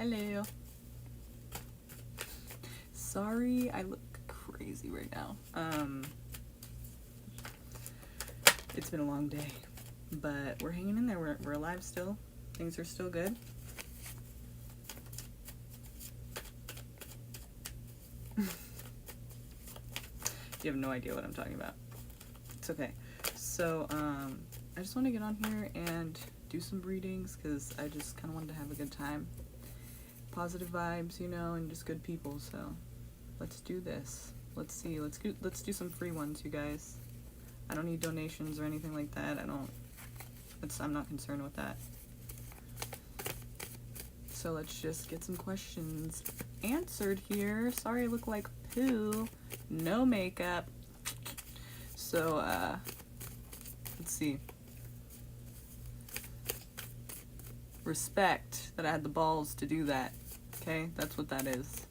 Hello. Sorry, I look crazy right now. It's been a long day, but we're hanging in there. We're alive still. Things are still good. You have no idea what I'm talking about. It's okay. So, I just want to get on here and do some readings because I just kind of wanted to have a good time. Positive vibes, you know, and just good people. So, let's do this. Let's see. Let's do some free ones, you guys. I don't need donations or anything like that. I'm not concerned with that. So let's just get some questions answered here. Sorry I look like poo. No makeup. So, let's see. Respect that I had the balls to do that. Okay? That's what that is.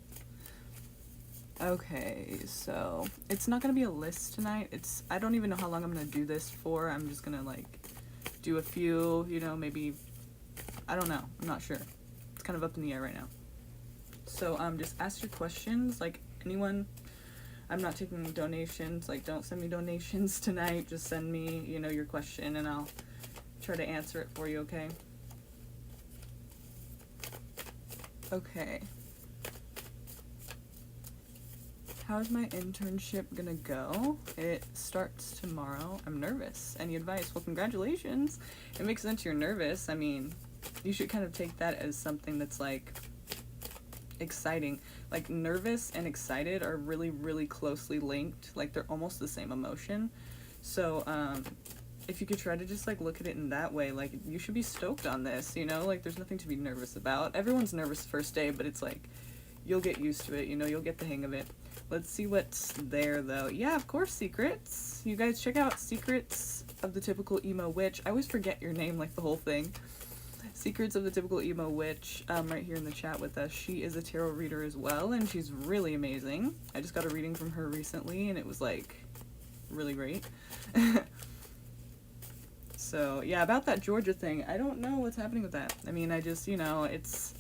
Okay, so it's not gonna be a list tonight. I don't even know how long I'm gonna do this for. I'm just gonna like do a few, you know, maybe, I don't know. I'm not sure. It's kind of up in the air right now. So just ask your questions, like anyone. I'm not taking donations, like don't send me donations tonight. Just send me, you know, your question and I'll try to answer it for you, okay? Okay. How's my internship gonna go? It starts tomorrow. I'm nervous. Any advice? Well, congratulations. It makes sense you're nervous. I mean, you should kind of take that as something that's like exciting. Like nervous and excited are really, really closely linked. Like they're almost the same emotion. So, if you could try to just like look at it in that way, like you should be stoked on this, you know? Like there's nothing to be nervous about. Everyone's nervous first day, but it's like you'll get used to it, you know, you'll get the hang of it. Let's see what's there, though. Yeah, of course, Secrets. You guys check out Secrets of the Typical Emo Witch. I always forget your name, like the whole thing. Secrets of the Typical Emo Witch, right here in the chat with us. She is a tarot reader as well, and she's really amazing. I just got a reading from her recently, and it was, like, really great. So, yeah, about that Georgia thing, I don't know what's happening with that. I mean, I just, you know, it's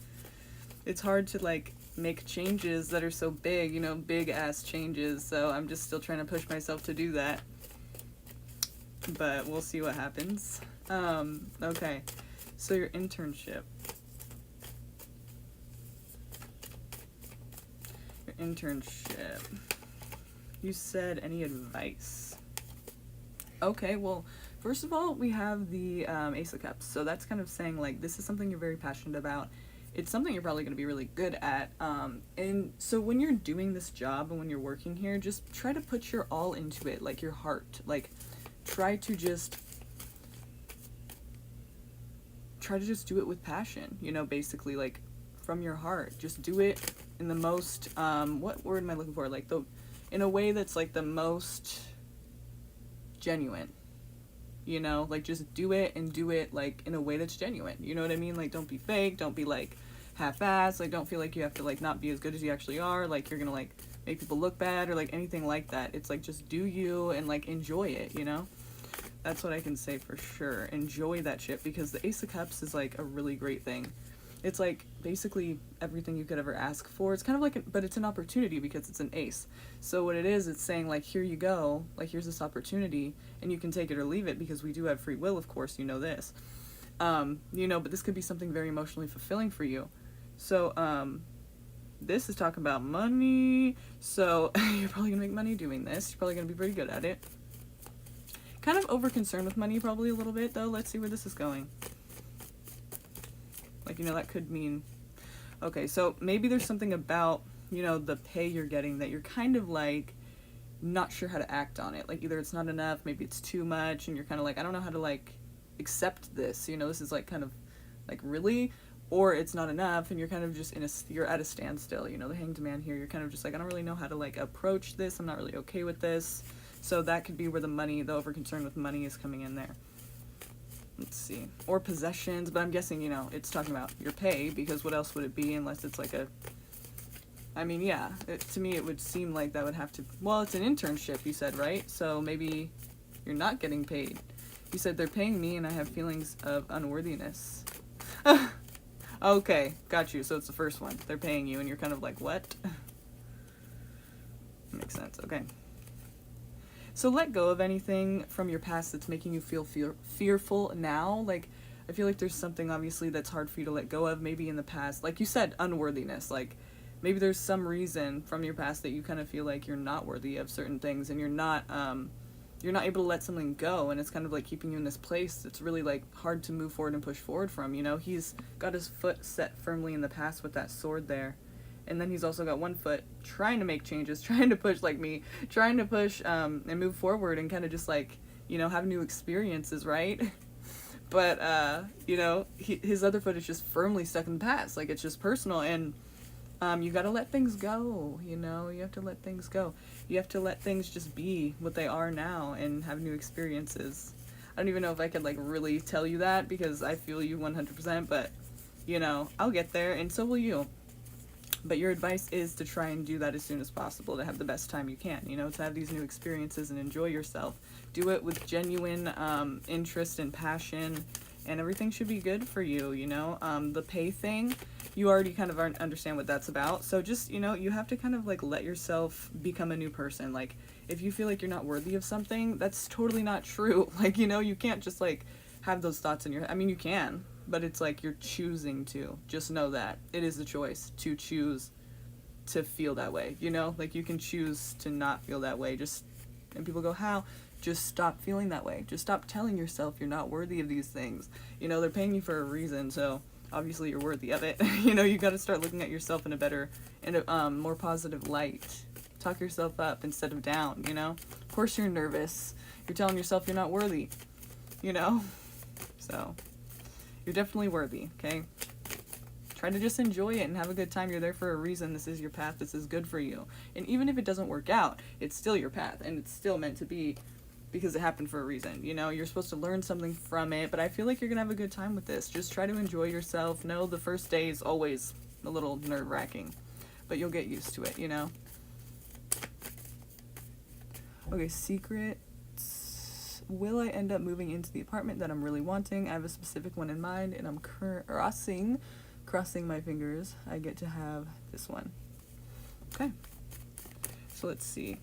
hard to, like, make changes that are so big, you know, big ass changes, so I'm just still trying to push myself to do that, but we'll see what happens. Okay, so your internship. You said any advice? Okay, well, first of all, we have the Ace of Cups, so that's kind of saying like this is something you're very passionate about. It's something you're probably going to be really good at. And so when you're doing this job and when you're working here, just try to put your all into it, like your heart. Like, try to just do it with passion, you know, basically, like, from your heart. Just do it in the most, what word am I looking for? Like, in a way that's, like, the most genuine. You know, like just do it and do it like in a way that's genuine. You know what I mean? Like don't be fake, don't be like half-assed, like don't feel like you have to like not be as good as you actually are, like you're gonna like make people look bad or like anything like that. It's like just do you and like enjoy it, you know? That's what I can say for sure. Enjoy that shit because the Ace of Cups is like a really great thing. It's like basically everything you could ever ask for. It's kind of like, but it's an opportunity because it's an ace. So what it is, it's saying like, here you go, like here's this opportunity and you can take it or leave it because we do have free will, of course, you know this. You know, but this could be something very emotionally fulfilling for you. So, this is talking about money. So you're probably gonna make money doing this. You're probably gonna be pretty good at it. Kind of over concerned with money probably a little bit though. Let's see where this is going. Like, you know, that could mean, okay, so maybe there's something about, you know, the pay you're getting that you're kind of like not sure how to act on it. Like either it's not enough, maybe it's too much, and you're kind of like, I don't know how to like accept this, you know, this is like kind of like really, or it's not enough and you're kind of just you're at a standstill, you know, the Hanged Man here, you're kind of just like, I don't really know how to like approach this, I'm not really okay with this. So that could be where the over concern with money is coming in there. Let's see. Or possessions, but I'm guessing, you know, it's talking about your pay, because what else would it be unless it's like I mean, yeah, to me it would seem like that would have to, well, it's an internship, you said, right? So maybe you're not getting paid. You said they're paying me and I have feelings of unworthiness. Okay, got you. So it's the first one. They're paying you and you're kind of like, what? Makes sense. Okay. So let go of anything from your past that's making you feel fearful now. Like, I feel like there's something obviously that's hard for you to let go of, maybe in the past. Like you said, unworthiness. Like, maybe there's some reason from your past that you kind of feel like you're not worthy of certain things, and you're not able to let something go, and it's kind of like keeping you in this place that's really like hard to move forward and push forward from. You know, he's got his foot set firmly in the past with that sword there. And then he's also got one foot trying to make changes, trying to push, like me, trying to push and move forward and kind of just like, you know, have new experiences, right? But, you know, his other foot is just firmly stuck in the past. Like, it's just personal. And you got to let things go, you know? You have to let things go. You have to let things just be what they are now and have new experiences. I don't even know if I could, like, really tell you that because I feel you 100%. But, you know, I'll get there, and so will you. But your advice is to try and do that as soon as possible, to have the best time you can, you know, to have these new experiences and enjoy yourself. Do it with genuine interest and passion, and everything should be good for you, you know. The pay thing, you already kind of understand what that's about. So just, you know, you have to kind of like let yourself become a new person. Like, if you feel like you're not worthy of something, that's totally not true. Like, you know, you can't just like have those thoughts in your head. I mean, you can, but it's like you're choosing to. Just know that it is a choice to choose to feel that way, you know? Like, you can choose to not feel that way. Just, and people go, how? Just stop feeling that way. Just stop telling yourself you're not worthy of these things. You know, they're paying you for a reason, so obviously you're worthy of it. You know, you got to start looking at yourself in a better, in a more positive light. Talk yourself up instead of down, you know? Of course you're nervous. You're telling yourself you're not worthy, you know? So you're definitely worthy, okay? Try to just enjoy it and have a good time. You're there for a reason. This is your path. This is good for you. And even if it doesn't work out, it's still your path, and it's still meant to be because it happened for a reason. You know, you're supposed to learn something from it, but I feel like you're going to have a good time with this. Just try to enjoy yourself. No, the first day is always a little nerve-wracking, but you'll get used to it, you know? Okay, secret. Will I end up moving into the apartment that I'm really wanting? I have a specific one in mind, and I'm crossing my fingers I get to have this one. Okay, so let's see.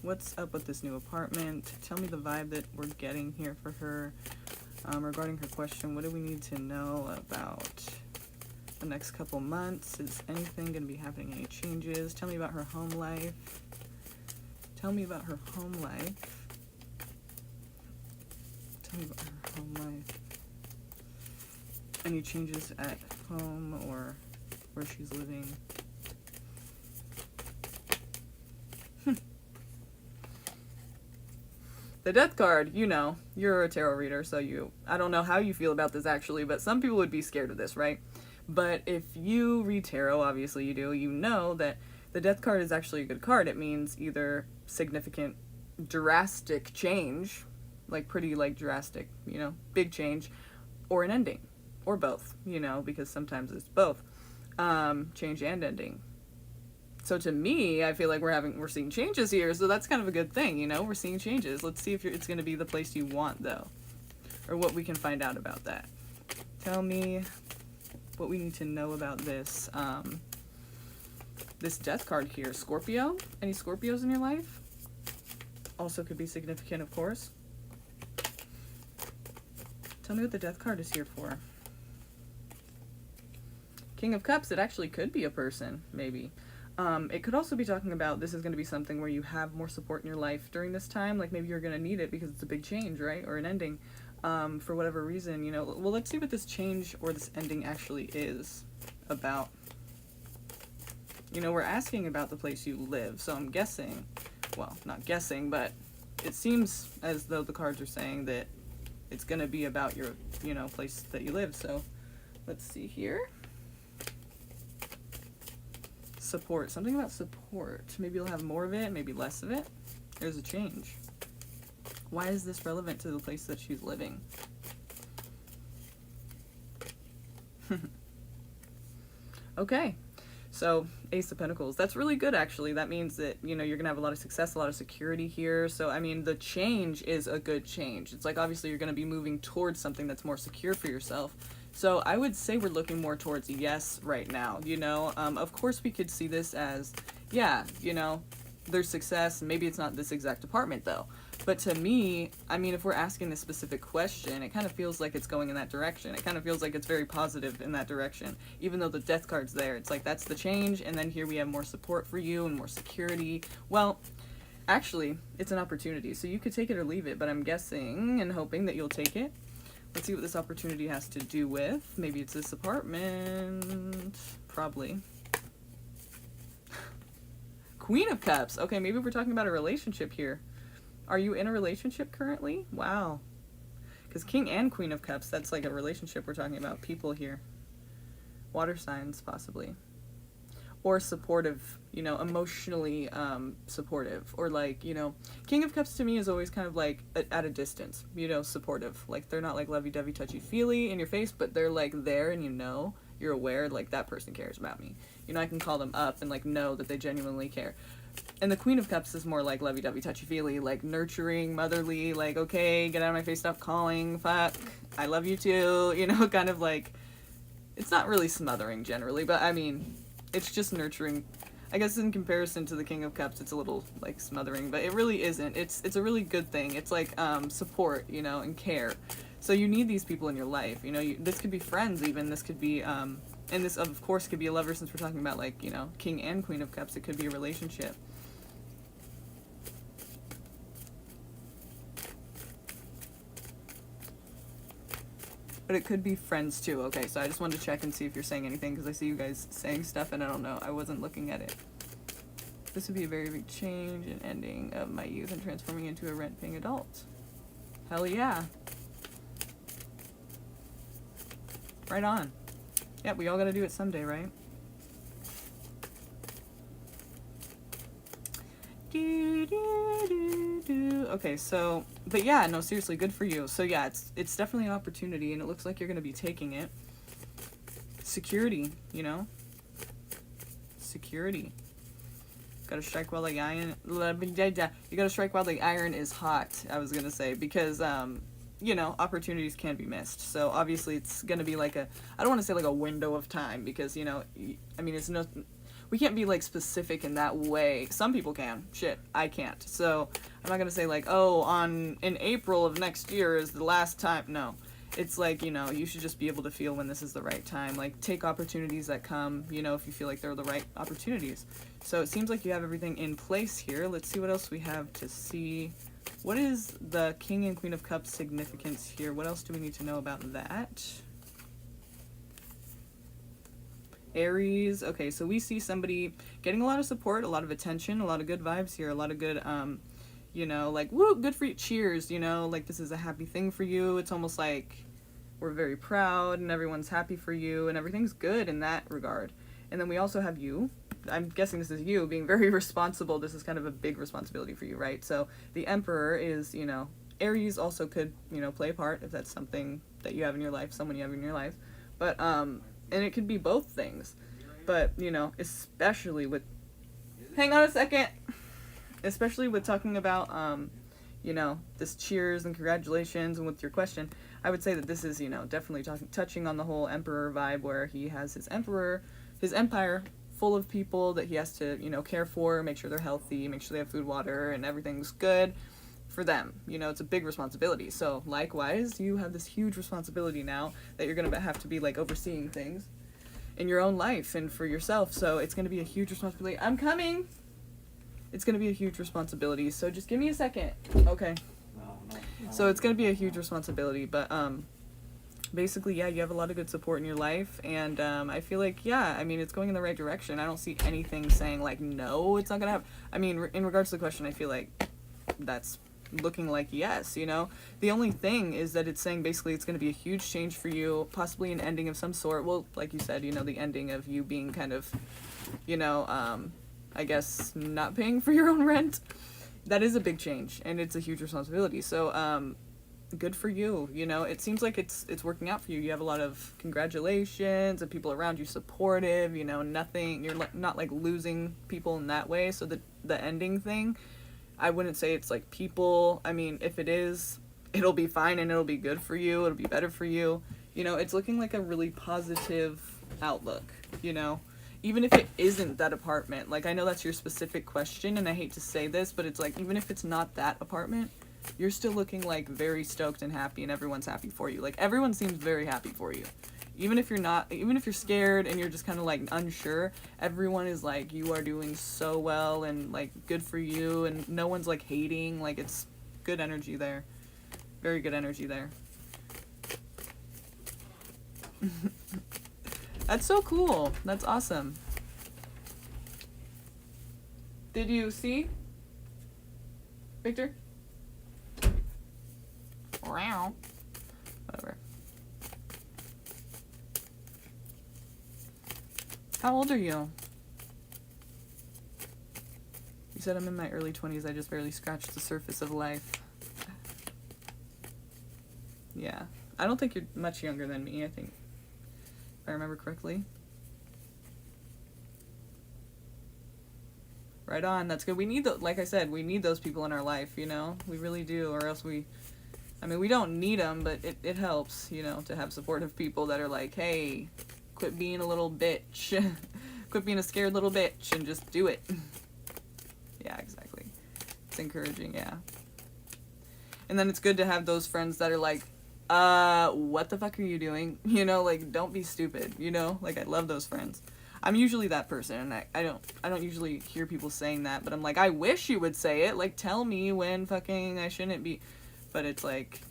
What's up with this new apartment? Tell me the vibe that we're getting here for her. Regarding her question, what do we need to know about the next couple months? Is anything going to be happening? Any changes? Tell me about her home life. Tell me about her home life. Tell me about her home life. Any changes at home or where she's living? The death card, you know, you're a tarot reader, so I don't know how you feel about this actually, but some people would be scared of this, right? But if you read tarot, obviously you do, you know that the death card is actually a good card. It means either significant, drastic change, like pretty like drastic, you know, big change, or an ending, or both, you know, because sometimes it's both, change and ending. So to me, I feel like we're seeing changes here, so that's kind of a good thing, you know, we're seeing changes. Let's see if it's going to be the place you want, though, or what we can find out about that. Tell me what we need to know about this, this death card here. Scorpio? Any Scorpios in your life? Also could be significant, of course. Tell me what the death card is here for. King of Cups, it actually could be a person, maybe. It could also be talking about this is going to be something where you have more support in your life during this time. Like, maybe you're going to need it because it's a big change, right? Or an ending, for whatever reason, you know. Well, let's see what this change or this ending actually is about. You know, we're asking about the place you live, so I'm guessing, well, not guessing, but it seems as though the cards are saying that it's going to be about your, you know, place that you live. So let's see here. Support. Something about support. Maybe you'll have more of it, maybe less of it. There's a change. Why is this relevant to the place that she's living? Okay. So, Ace of Pentacles. That's really good, actually. That means that, you know, you're going to have a lot of success, a lot of security here. So, I mean, the change is a good change. It's like, obviously, you're going to be moving towards something that's more secure for yourself. So, I would say we're looking more towards yes right now, you know. Of course, we could see this as, yeah, you know, there's success. Maybe it's not this exact department, though. But to me, I mean, if we're asking this specific question, it kind of feels like it's going in that direction. It kind of feels like it's very positive in that direction. Even though the death card's there, it's like that's the change, and then here we have more support for you and more security. Well, actually, it's an opportunity, so you could take it or leave it, but I'm guessing and hoping that you'll take it. Let's see what this opportunity has to do with. Maybe it's this apartment. Probably. Queen of Cups. Okay, maybe we're talking about a relationship here. Are you in a relationship currently? Wow. Because King and Queen of Cups, that's like a relationship we're talking about. People here. Water signs, possibly. Or supportive, you know, emotionally supportive. Or like, you know, King of Cups to me is always kind of like at a distance, you know, supportive. Like they're not like lovey-dovey, touchy-feely in your face, but they're like there and you know, you're aware, like that person cares about me. You know, I can call them up and like know that they genuinely care. And the Queen of Cups is more like lovey-dovey, touchy-feely, like nurturing, motherly, like, okay, get out of my face, stop calling, fuck, I love you too, you know, kind of like, it's not really smothering generally, but I mean, it's just nurturing. I guess in comparison to the King of Cups, it's a little like smothering, but it really isn't. It's a really good thing. It's like support, you know, and care. So you need these people in your life, you know, this could be friends even, this could be, and this of course could be a lover since we're talking about like, you know, King and Queen of Cups, it could be a relationship. But it could be friends too. Okay, so I just wanted to check and see if you're saying anything because I see you guys saying stuff and I don't know. I wasn't looking at it. This would be a very big change and ending of my youth and transforming into a rent-paying adult. Hell yeah. Right on. Yeah, we all gotta do it someday, right? Okay, so, but yeah, no, seriously, good for you. So yeah, it's definitely an opportunity, and it looks like you're gonna be taking it. Security, you know? Security. Gotta strike while the iron... You gotta strike while the iron is hot, I was gonna say, because, you know, opportunities can be missed. So obviously it's gonna be like a... I don't want to say like a window of time, because, you know, I mean, it's no... We can't be, like, specific in that way. Some people can. Shit, I can't. So, I'm not gonna say, like, oh, in April of next year is the last time. No. It's like, you know, you should just be able to feel when this is the right time. Like, take opportunities that come, you know, if you feel like they're the right opportunities. So, it seems like you have everything in place here. Let's see what else we have to see. What is the King and Queen of Cups significance here? What else do we need to know about that? Aries. Okay, so we see somebody getting a lot of support, a lot of attention, a lot of good vibes here, a lot of good, you know, like, woo, good for you, cheers, you know, like, this is a happy thing for you. It's almost like we're very proud and everyone's happy for you and everything's good in that regard. And then we also have you. I'm guessing this is you being very responsible. This is kind of a big responsibility for you, right? So the Emperor is, you know, Aries also could, you know, play a part if that's something that you have in your life, someone you have in your life. But, and it could be both things, but, you know, especially with, hang on a second, especially with talking about, you know, this cheers and congratulations and with your question, I would say that this is, you know, definitely touching on the whole Emperor vibe where he has his empire full of people that he has to, you know, care for, make sure they're healthy, make sure they have food, water, and everything's good for them. You know, it's a big responsibility. So likewise, you have this huge responsibility now that you're going to have to be like overseeing things in your own life and for yourself. So it's going to be a huge responsibility. I'm coming. It's going to be a huge responsibility. So just give me a second. Okay. So it's going to be a huge responsibility, but basically, yeah, you have a lot of good support in your life, and I feel like, yeah, I mean, it's going in the right direction. I don't see anything saying like, no, it's not going to happen. I mean, in regards to the question, I feel like that's looking like yes, you know. The only thing is that it's saying basically it's going to be a huge change for you, possibly an ending of some sort. Well, like you said, you know, the ending of you being kind of, you know, I guess not paying for your own rent. That is a big change and it's a huge responsibility. So good for you. You know, it seems like it's working out for you. You have a lot of congratulations and people around you supportive. You know, nothing. You're not like losing people in that way. So the ending thing, I wouldn't say it's like people. I mean, if it is, it'll be fine and it'll be good for you. It'll be better for you. You know, it's looking like a really positive outlook. You know, even if it isn't that apartment. Like, I know that's your specific question, and I hate to say this, but it's like, even if it's not that apartment, you're still looking like very stoked and happy, and everyone's happy for you. Like, everyone seems very happy for you. Even if you're not, even if you're scared and you're just kind of like unsure, everyone is like, you are doing so well and like good for you, and no one's like hating. Like, it's good energy there. Very good energy there. That's so cool. That's awesome. Did you see? Victor? Wow. Whatever. How old are you? You said I'm in my early 20s. I just barely scratched the surface of life. Yeah. I don't think you're much younger than me, I think. If I remember correctly. Right on. That's good. We need, like I said, we need those people in our life, you know? We really do, or else we don't need them, but it helps, you know, to have supportive people that are like, hey, quit being a little bitch. Quit being a scared little bitch and just do it. Yeah, exactly. It's encouraging, yeah. And then it's good to have those friends that are like, what the fuck are you doing? You know, like, don't be stupid, you know? Like, I love those friends. I'm usually that person, and I don't usually hear people saying that, but I'm like, I wish you would say it. Like, tell me when fucking I shouldn't be. But it's like,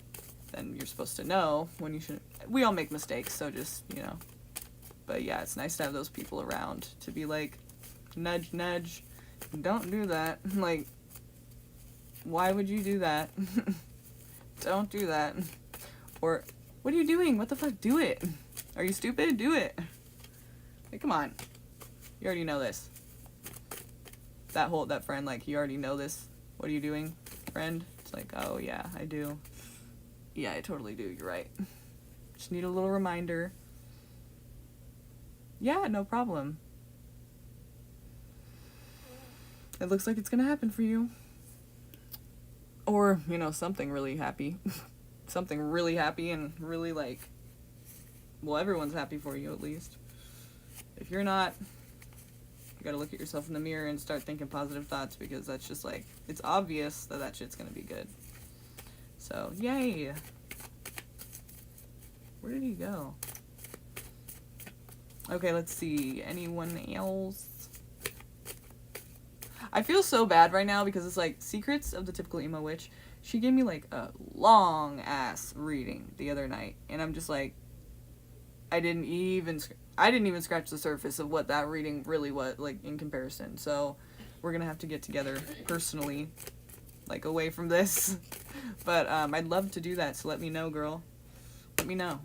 then you're supposed to know when you shouldn't. We all make mistakes, so just, you know. But yeah, it's nice to have those people around to be like, nudge, nudge, don't do that. Like, why would you do that? Don't do that. Or, what are you doing? What the fuck? Do it. Are you stupid? Do it. Hey, come on. You already know this. That friend, like, you already know this. What are you doing, friend? It's like, oh yeah, I do. Yeah, I totally do. You're right. Just need a little reminder. Yeah, no problem. It looks like it's gonna happen for you. Or, you know, something really happy. Something really happy and really like, well, everyone's happy for you at least. If you're not, you gotta look at yourself in the mirror and start thinking positive thoughts, because that's just like, it's obvious that shit's gonna be good. So, yay! Where did he go? Okay, let's see. Anyone else? I feel so bad right now because it's like Secrets of the Typical Emo Witch. She gave me like a long ass reading the other night, and I'm just like, I didn't even scratch the surface of what that reading really was like in comparison. So we're gonna have to get together personally, like away from this. But I'd love to do that. So let me know, girl. Let me know,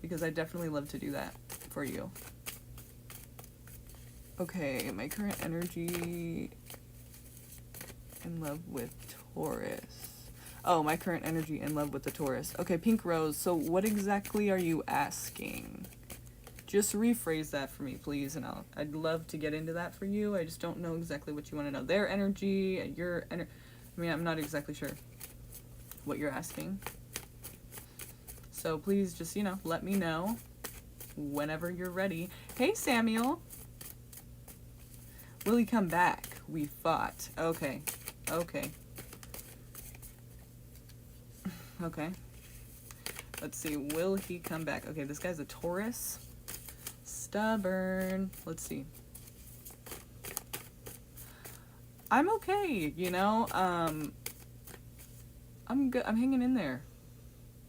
because I definitely love to do that for you. Okay, my current energy in love with Taurus. Oh, my current energy in love with the Taurus. Okay, Pink Rose, so what exactly are you asking? Just rephrase that for me, please, and I'd love to get into that for you. I just don't know exactly what you want to know. Their energy, your energy. I mean, I'm not exactly sure what you're asking. So please just, you know, let me know whenever you're ready. Hey, Samuel. Will he come back? We fought. Okay. Okay. Okay. Let's see. Will he come back? Okay, this guy's a Taurus. Stubborn. Let's see. I'm okay, you know. I'm good. I'm hanging in there.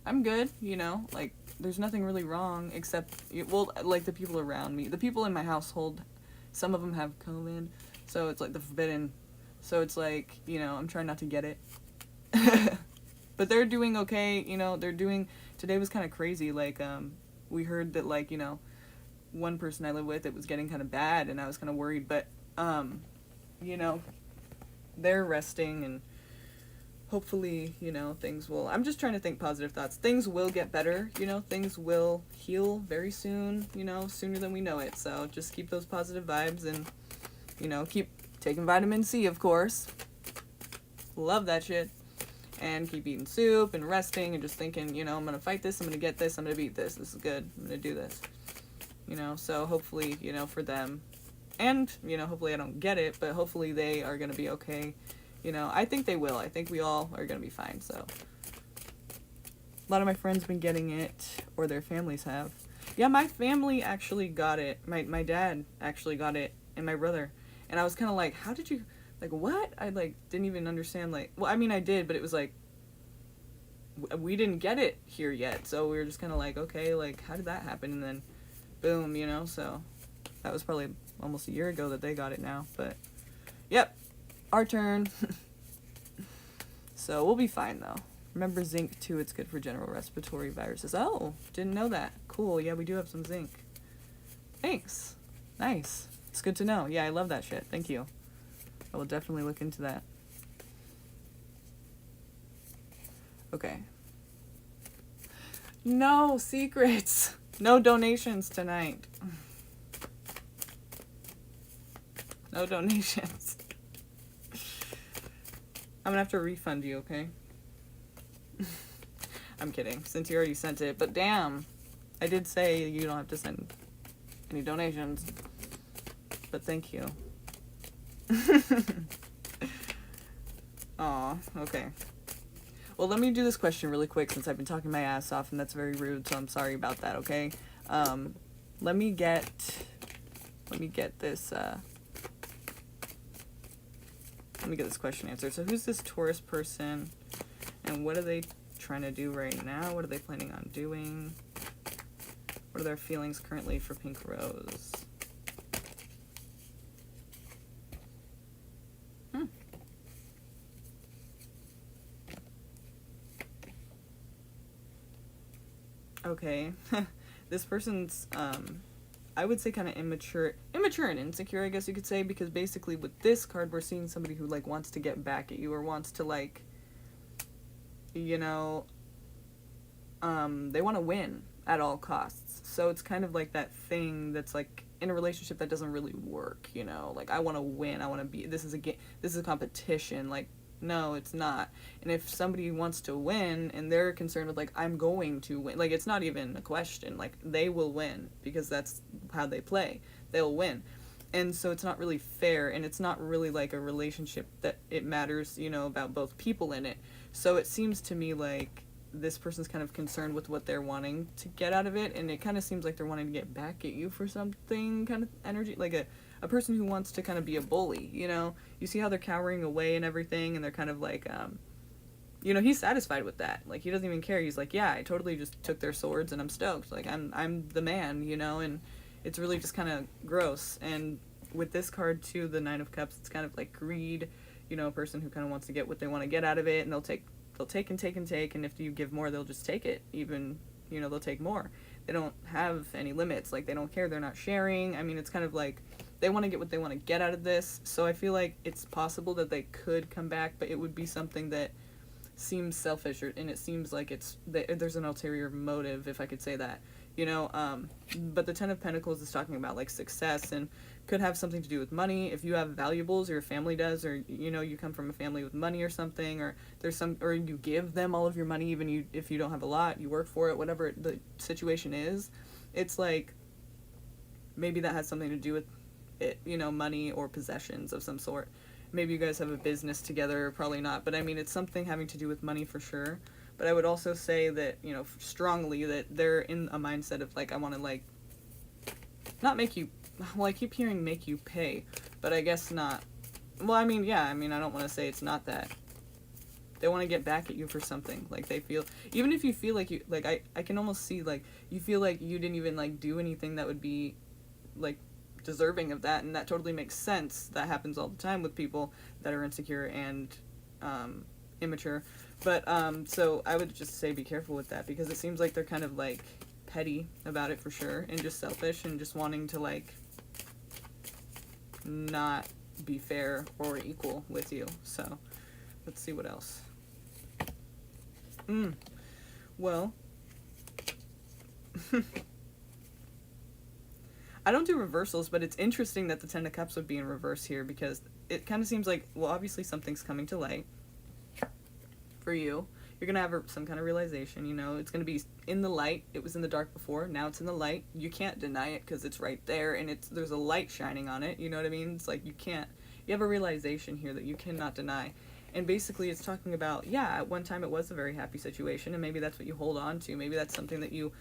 I'm good, you know. Like, there's nothing really wrong except, well, like the people around me. The people in my household, some of them have COVID, so it's like the forbidden. So it's like, you know, I'm trying not to get it. But they're doing okay, you know. Today was kind of crazy. Like, we heard that, like, you know, one person I live with, it was getting kind of bad, and I was kind of worried. But, you know, they're resting, and hopefully, you know, things will, I'm just trying to think positive thoughts. Things will get better, you know, things will heal very soon, you know, sooner than we know it. So just keep those positive vibes and, you know, keep taking vitamin C, of course. Love that shit. And keep eating soup and resting and just thinking, you know, I'm going to fight this, I'm going to get this, I'm going to beat this. This is good. I'm going to do this. You know, so hopefully, you know, for them, and, you know, hopefully I don't get it, but hopefully they are going to be okay. You know, I think they will. I think we all are going to be fine, so. A lot of my friends have been getting it, or their families have. Yeah, my family actually got it. My dad actually got it, and my brother. And I was kind of like, how did you, like, what? I, like, didn't even understand, like, well, I mean, I did, but it was like, we didn't get it here yet, so we were just kind of like, okay, like, how did that happen? And then, boom, you know, so that was probably almost a year ago that they got it now, but, yep. Our turn. So we'll be fine though. Remember zinc too, it's good for general respiratory viruses. Oh, didn't know that. Cool, yeah, we do have some zinc. Thanks. Nice. It's good to know. Yeah, I love that shit. Thank you. I will definitely look into that. Okay. No secrets. No donations tonight. No donations. I'm gonna have to refund you, okay? I'm kidding, since you already sent it, but damn, I did say you don't have to send any donations, but thank you. Aw, okay. Well, let me do this question really quick since I've been talking my ass off and that's very rude, so I'm sorry about that, okay? Let me get this, let me get this question answered. So who's this Taurus person and what are they trying to do right now? What are they planning on doing? What are their feelings currently for Pink Rose? Okay. This person's, I would say kind of immature and insecure, I guess you could say, because basically with this card, we're seeing somebody who, like, wants to get back at you or wants to, like, you know, they want to win at all costs. So it's kind of like that thing that's, like, in a relationship that doesn't really work, you know, like, I want to win, I want to be, this is a game, this is a competition, like, no, it's not. And if somebody wants to win and they're concerned with, like, I'm going to win, like, it's not even a question, like, they will win because that's how they play. They'll win. And so it's not really fair, and it's not really like a relationship that it matters, you know, about both people in it. So it seems to me like this person's kind of concerned with what they're wanting to get out of it, and it kind of seems like they're wanting to get back at you for something, kind of energy, like a person who wants to kind of be a bully, you know? You see how they're cowering away and everything, and they're kind of like, you know, he's satisfied with that. Like, he doesn't even care. He's like, yeah, I totally just took their swords and I'm stoked. Like, I'm the man, you know? And it's really just kind of gross. And with this card, too, the Nine of Cups, it's kind of like greed, you know, a person who kind of wants to get what they want to get out of it, and they'll take and take and take, and if you give more, they'll just take it. Even, you know, they'll take more. They don't have any limits. Like, they don't care. They're not sharing. I mean, it's kind of like they want to get what they want to get out of this. So I feel like it's possible that they could come back, but it would be something that seems selfish, and it seems like there's an ulterior motive, if I could say that, you know. But the Ten of Pentacles is talking about, like, success, and could have something to do with money. If you have valuables, or your family does, or, you know, you come from a family with money or something, or or you give them all of your money, even if you don't have a lot, you work for it, whatever the situation is, it's like maybe that has something to do with it, you know, money or possessions of some sort. Maybe you guys have a business together, probably not, but I mean, it's something having to do with money for sure. But I would also say that, you know, strongly that they're in a mindset of, like, I want to, like, not make you, well, I keep hearing make you pay, but I guess not. Well, I mean, yeah, I mean, I don't want to say it's not that. They want to get back at you for something. Like, they feel, even if you feel like you, like, I can almost see, like, you feel like you didn't even, like, do anything that would be, like, deserving of that, and that totally makes sense. That happens all the time with people that are insecure and immature. But so I would just say be careful with that, because it seems like they're kind of, like, petty about it for sure, and just selfish, and just wanting to, like, not be fair or equal with you. So let's see what else. Mm. Well, I don't do reversals, but it's interesting that the Ten of Cups would be in reverse here because it kind of seems like, well, obviously something's coming to light for you. You're going to have some kind of realization, you know. It's going to be in the light. It was in the dark before. Now it's in the light. You can't deny it because it's right there and there's a light shining on it. You know what I mean? It's like you can't. You have a realization here that you cannot deny. And basically it's talking about, yeah, at one time it was a very happy situation and maybe that's what you hold on to. Maybe that's something that you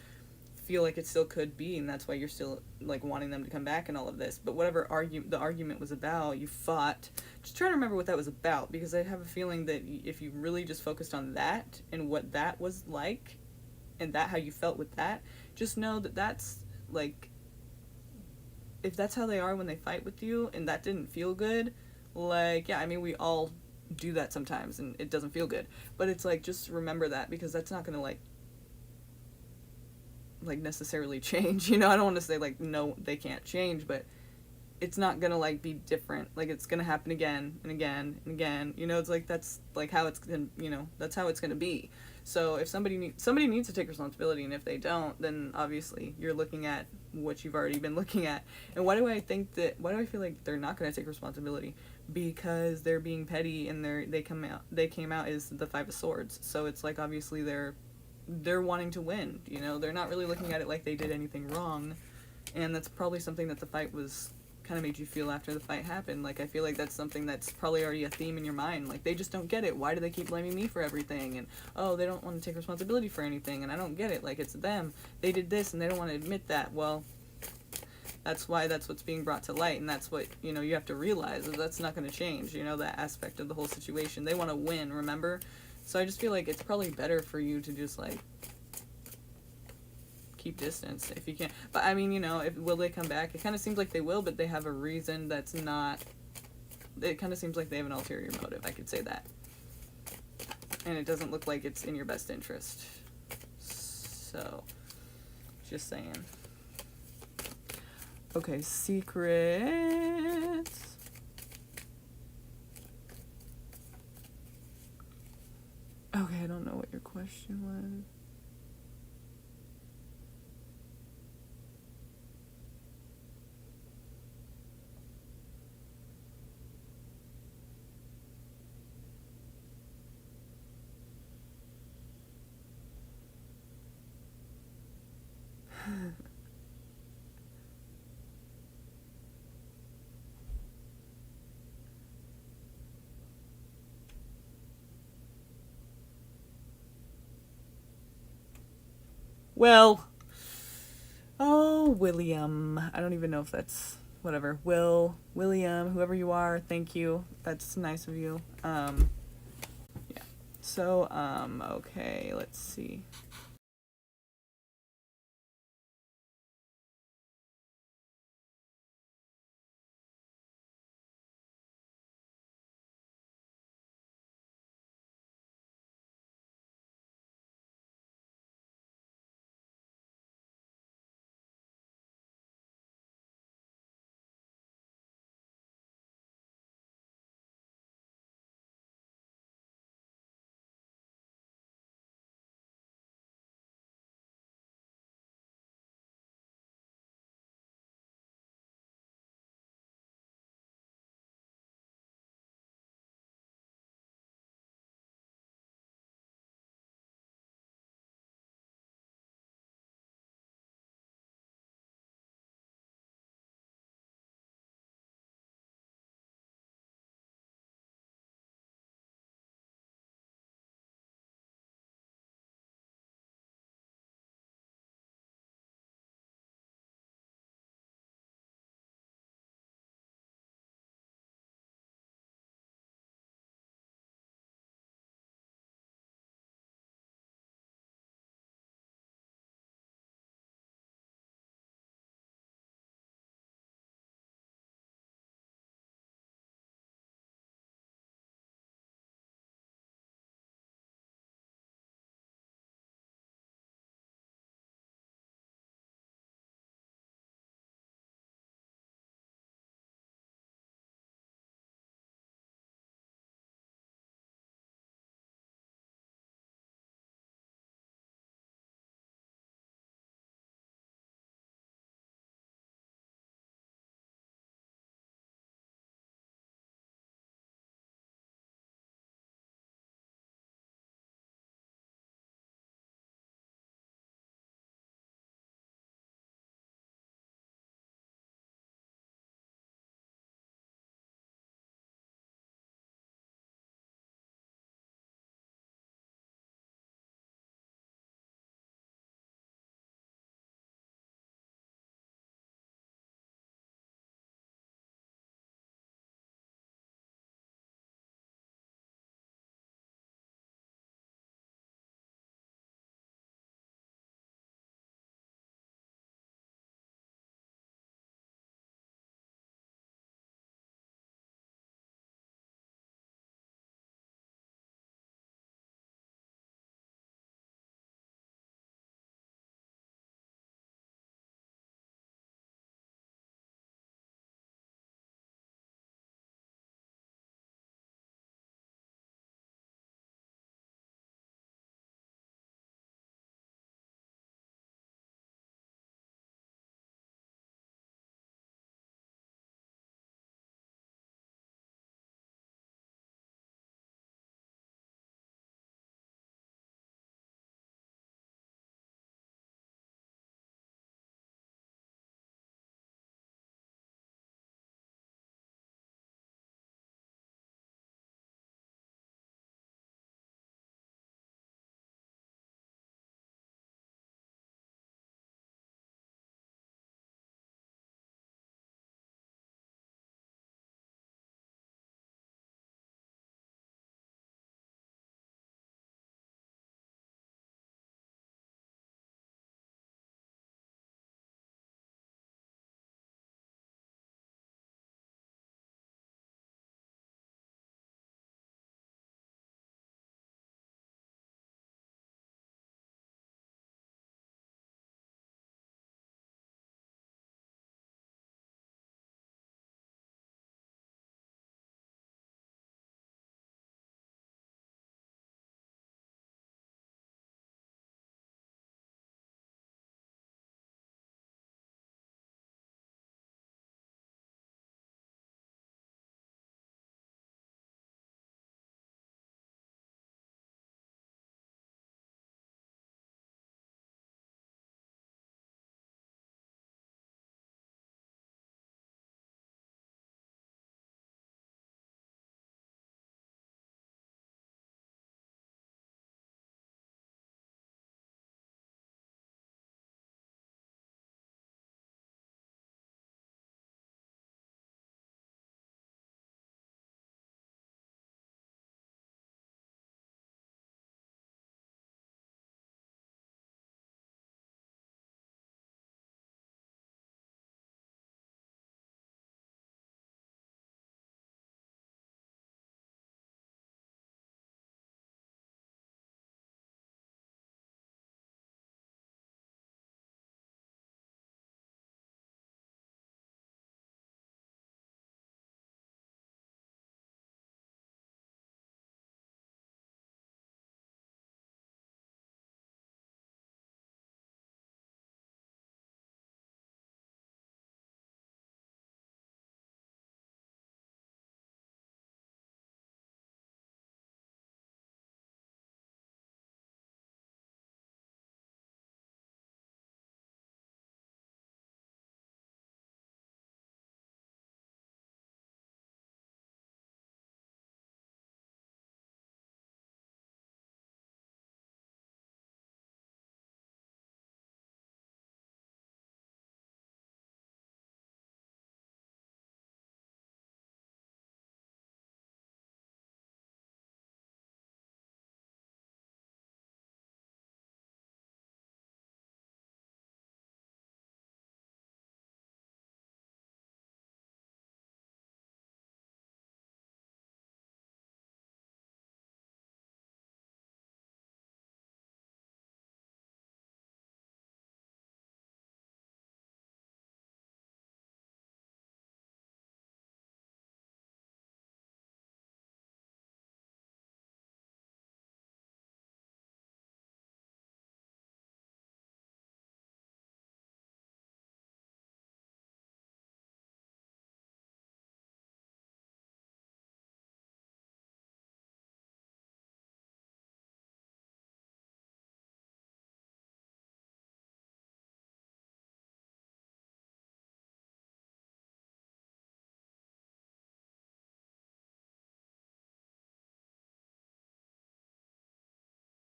feel like it still could be, and that's why you're still like wanting them to come back and all of this. But whatever the argument was about, you fought. Just trying to remember what that was about, because I have a feeling that if you really just focused on that and what that was like and that how you felt with that, just know that that's like, if that's how they are when they fight with you and that didn't feel good, like, yeah, I mean, we all do that sometimes and it doesn't feel good, but it's like, just remember that, because that's not gonna like necessarily change, you know. I don't want to say like no, they can't change, but it's not gonna like be different. Like, it's gonna happen again and again and again, you know. It's like, that's like how it's gonna, you know, that's how it's gonna be. So if somebody needs to take responsibility, and if they don't, then obviously you're looking at what you've already been looking at. And why do I feel like they're not gonna take responsibility? Because they're being petty, and they came out as the Five of Swords. So it's like, obviously they're wanting to win, you know. They're not really looking at it like they did anything wrong, and that's probably something that the fight was kind of made you feel after the fight happened. Like, I feel like that's something that's probably already a theme in your mind. Like, they just don't get it. Why do they keep blaming me for everything? And, oh, they don't want to take responsibility for anything, and I don't get it. Like, it's them. They did this, and they don't want to admit that. Well, that's why that's what's being brought to light, and that's what, you know, you have to realize is that's not going to change, you know, that aspect of the whole situation. They want to win, remember? So I just feel like it's probably better for you to just, like, keep distance if you can. But I mean, you know, will they come back? It kind of seems like they will, but they have a reason that's not. It kind of seems like they have an ulterior motive. I could say that, and it doesn't look like it's in your best interest. So, just saying. Okay, secrets. Okay, I don't know what your question was. Well, oh, William. I don't even know if that's whatever. William, whoever you are, thank you. That's nice of you. Yeah. So, okay, let's see.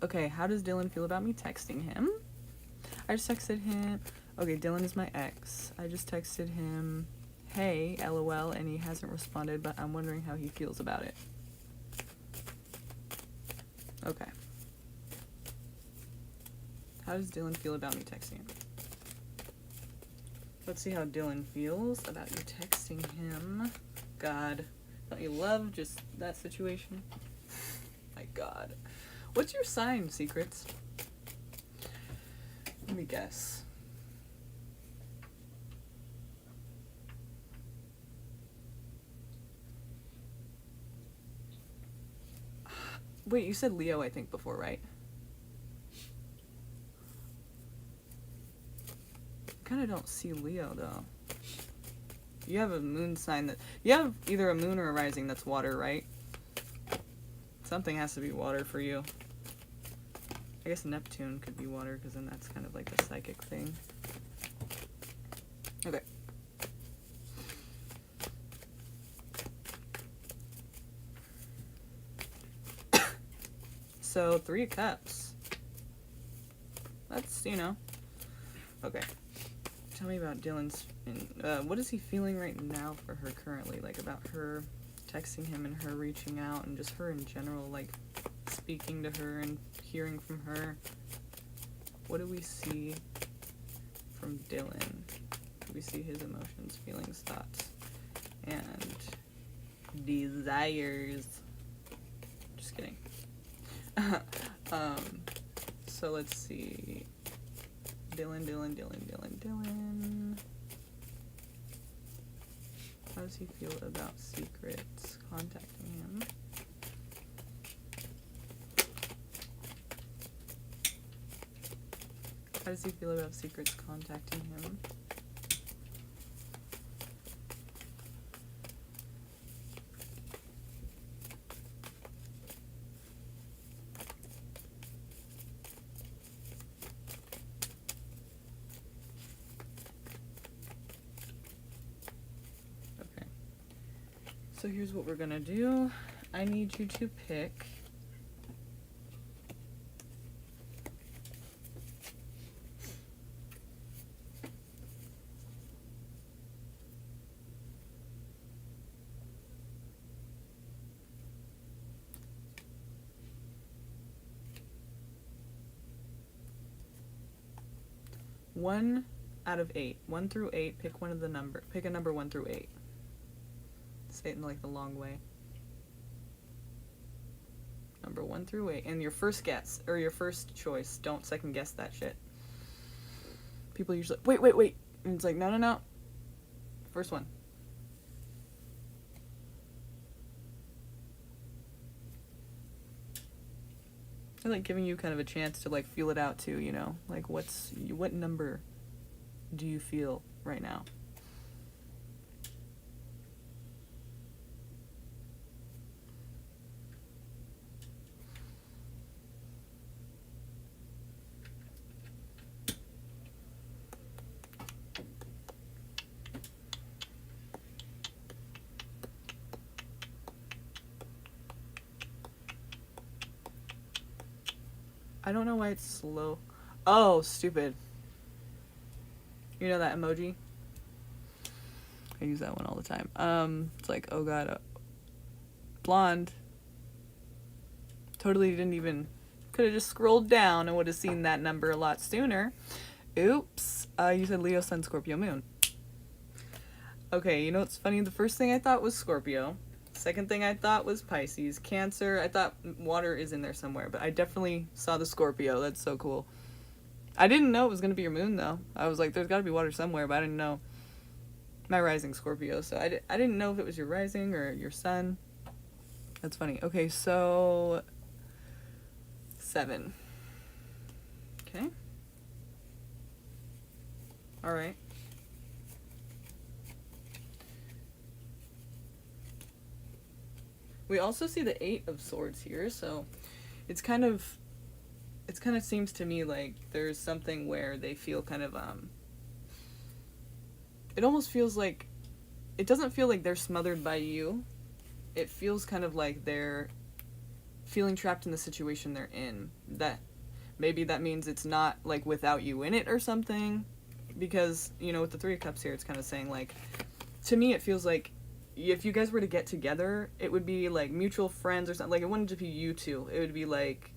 Okay, how does Dylan feel about me texting him? I just texted him. Okay, Dylan is my ex. I just texted him, hey, LOL, and he hasn't responded, but I'm wondering how he feels about it. Okay. How does Dylan feel about me texting him? Let's see how Dylan feels about you texting him. God, don't you love just that situation? My God. What's your sign, Secrets? Let me guess. Wait, you said Leo, I think, before, right? I kind of don't see Leo, though. You have a moon sign that... You have either a moon or a rising that's water, right? Something has to be water for you. I guess Neptune could be water, because then that's kind of like a psychic thing. Okay. So, 3 of Cups. That's, you know. Okay. Tell me about Dylan's... what is he feeling right now for her currently? Like, about her texting him and her reaching out and just her in general, like, speaking to her and hearing from her. What do we see from Dylan? Do we see his emotions, feelings, thoughts, and desires? Just kidding. So let's see. Dylan. How does he feel about Secrets contacting him? How does he feel about Secrets contacting him? Okay. So here's what we're gonna do. I need you to pick one out of 8. 1 through 8, pick one of the number. Pick a number 1 through 8. Say it in like the long way. Number 1 through 8. And your first guess, or your first choice. Don't second guess that shit. People usually, wait. And it's like, no. First one. I like giving you kind of a chance to like feel it out too, you know? Like what number do you feel right now? I don't know why it's slow. Oh, stupid. You know that emoji? I use that one all the time. It's like, oh god, blonde. Totally didn't even... Could have just scrolled down and would have seen that number a lot sooner. Oops. You said Leo, Sun, Scorpio, Moon. Okay, you know what's funny? The first thing I thought was Scorpio. Second thing I thought was Pisces. Cancer, I thought water is in there somewhere, but I definitely saw the Scorpio. That's so cool. I didn't know it was going to be your moon, though. I was like, there's got to be water somewhere, but I didn't know. My rising Scorpio, so I didn't know if it was your rising or your sun. That's funny. Okay, so 7. Okay. All right. We also see the 8 of Swords here, so it kind of seems to me like there's something where they feel kind of, it almost feels like, it doesn't feel like they're smothered by you. It feels kind of like they're feeling trapped in the situation they're in. That maybe that means it's not like without you in it or something, because you know with the Three of Cups here, it's kind of saying like, to me it feels like if you guys were to get together, it would be like mutual friends or something. Like it wouldn't just be you two. It would be like,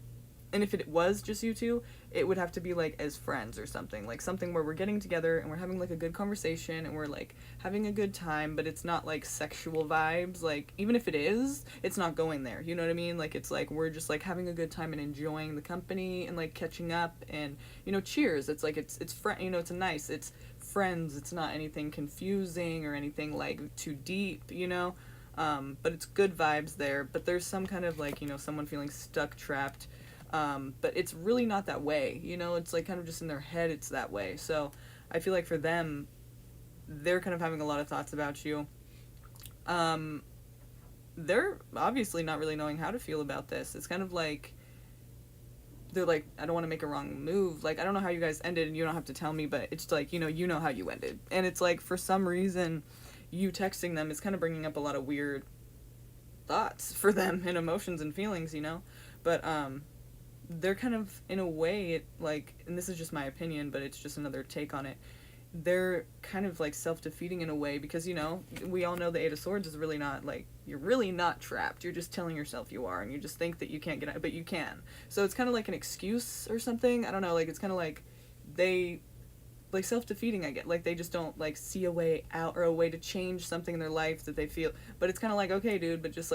and if it was just you two, it would have to be like as friends or something. Like something where we're getting together and we're having like a good conversation and we're like having a good time, but it's not like sexual vibes. Like even if it is, it's not going there. You know what I mean? Like it's like we're just like having a good time and enjoying the company and like catching up and, you know, cheers. It's like it's you know, it's nice. It's friends. It's not anything confusing or anything like too deep, you know? But it's good vibes there. But there's some kind of like, you know, someone feeling stuck, trapped. But it's really not that way, you know, it's like kind of just in their head it's that way. So I feel like for them, they're kind of having a lot of thoughts about you. They're obviously not really knowing how to feel about this. It's kind of like, they're like, I don't want to make a wrong move. Like, I don't know how you guys ended and you don't have to tell me, but it's like, you know how you ended. And it's like, for some reason, you texting them is kind of bringing up a lot of weird thoughts for them and emotions and feelings, you know? But, they're kind of, in a way, like, and this is just my opinion, but it's just another take on it, they're kind of, like, self-defeating in a way, because, you know, we all know the Eight of Swords is really not, like, you're really not trapped, you're just telling yourself you are, and you just think that you can't get out, but you can. So it's kind of like an excuse or something, I don't know, like, it's kind of like, they, like, self-defeating, I get, like, they just don't, like, see a way out, or a way to change something in their life that they feel, but it's kind of like, okay, dude, but just,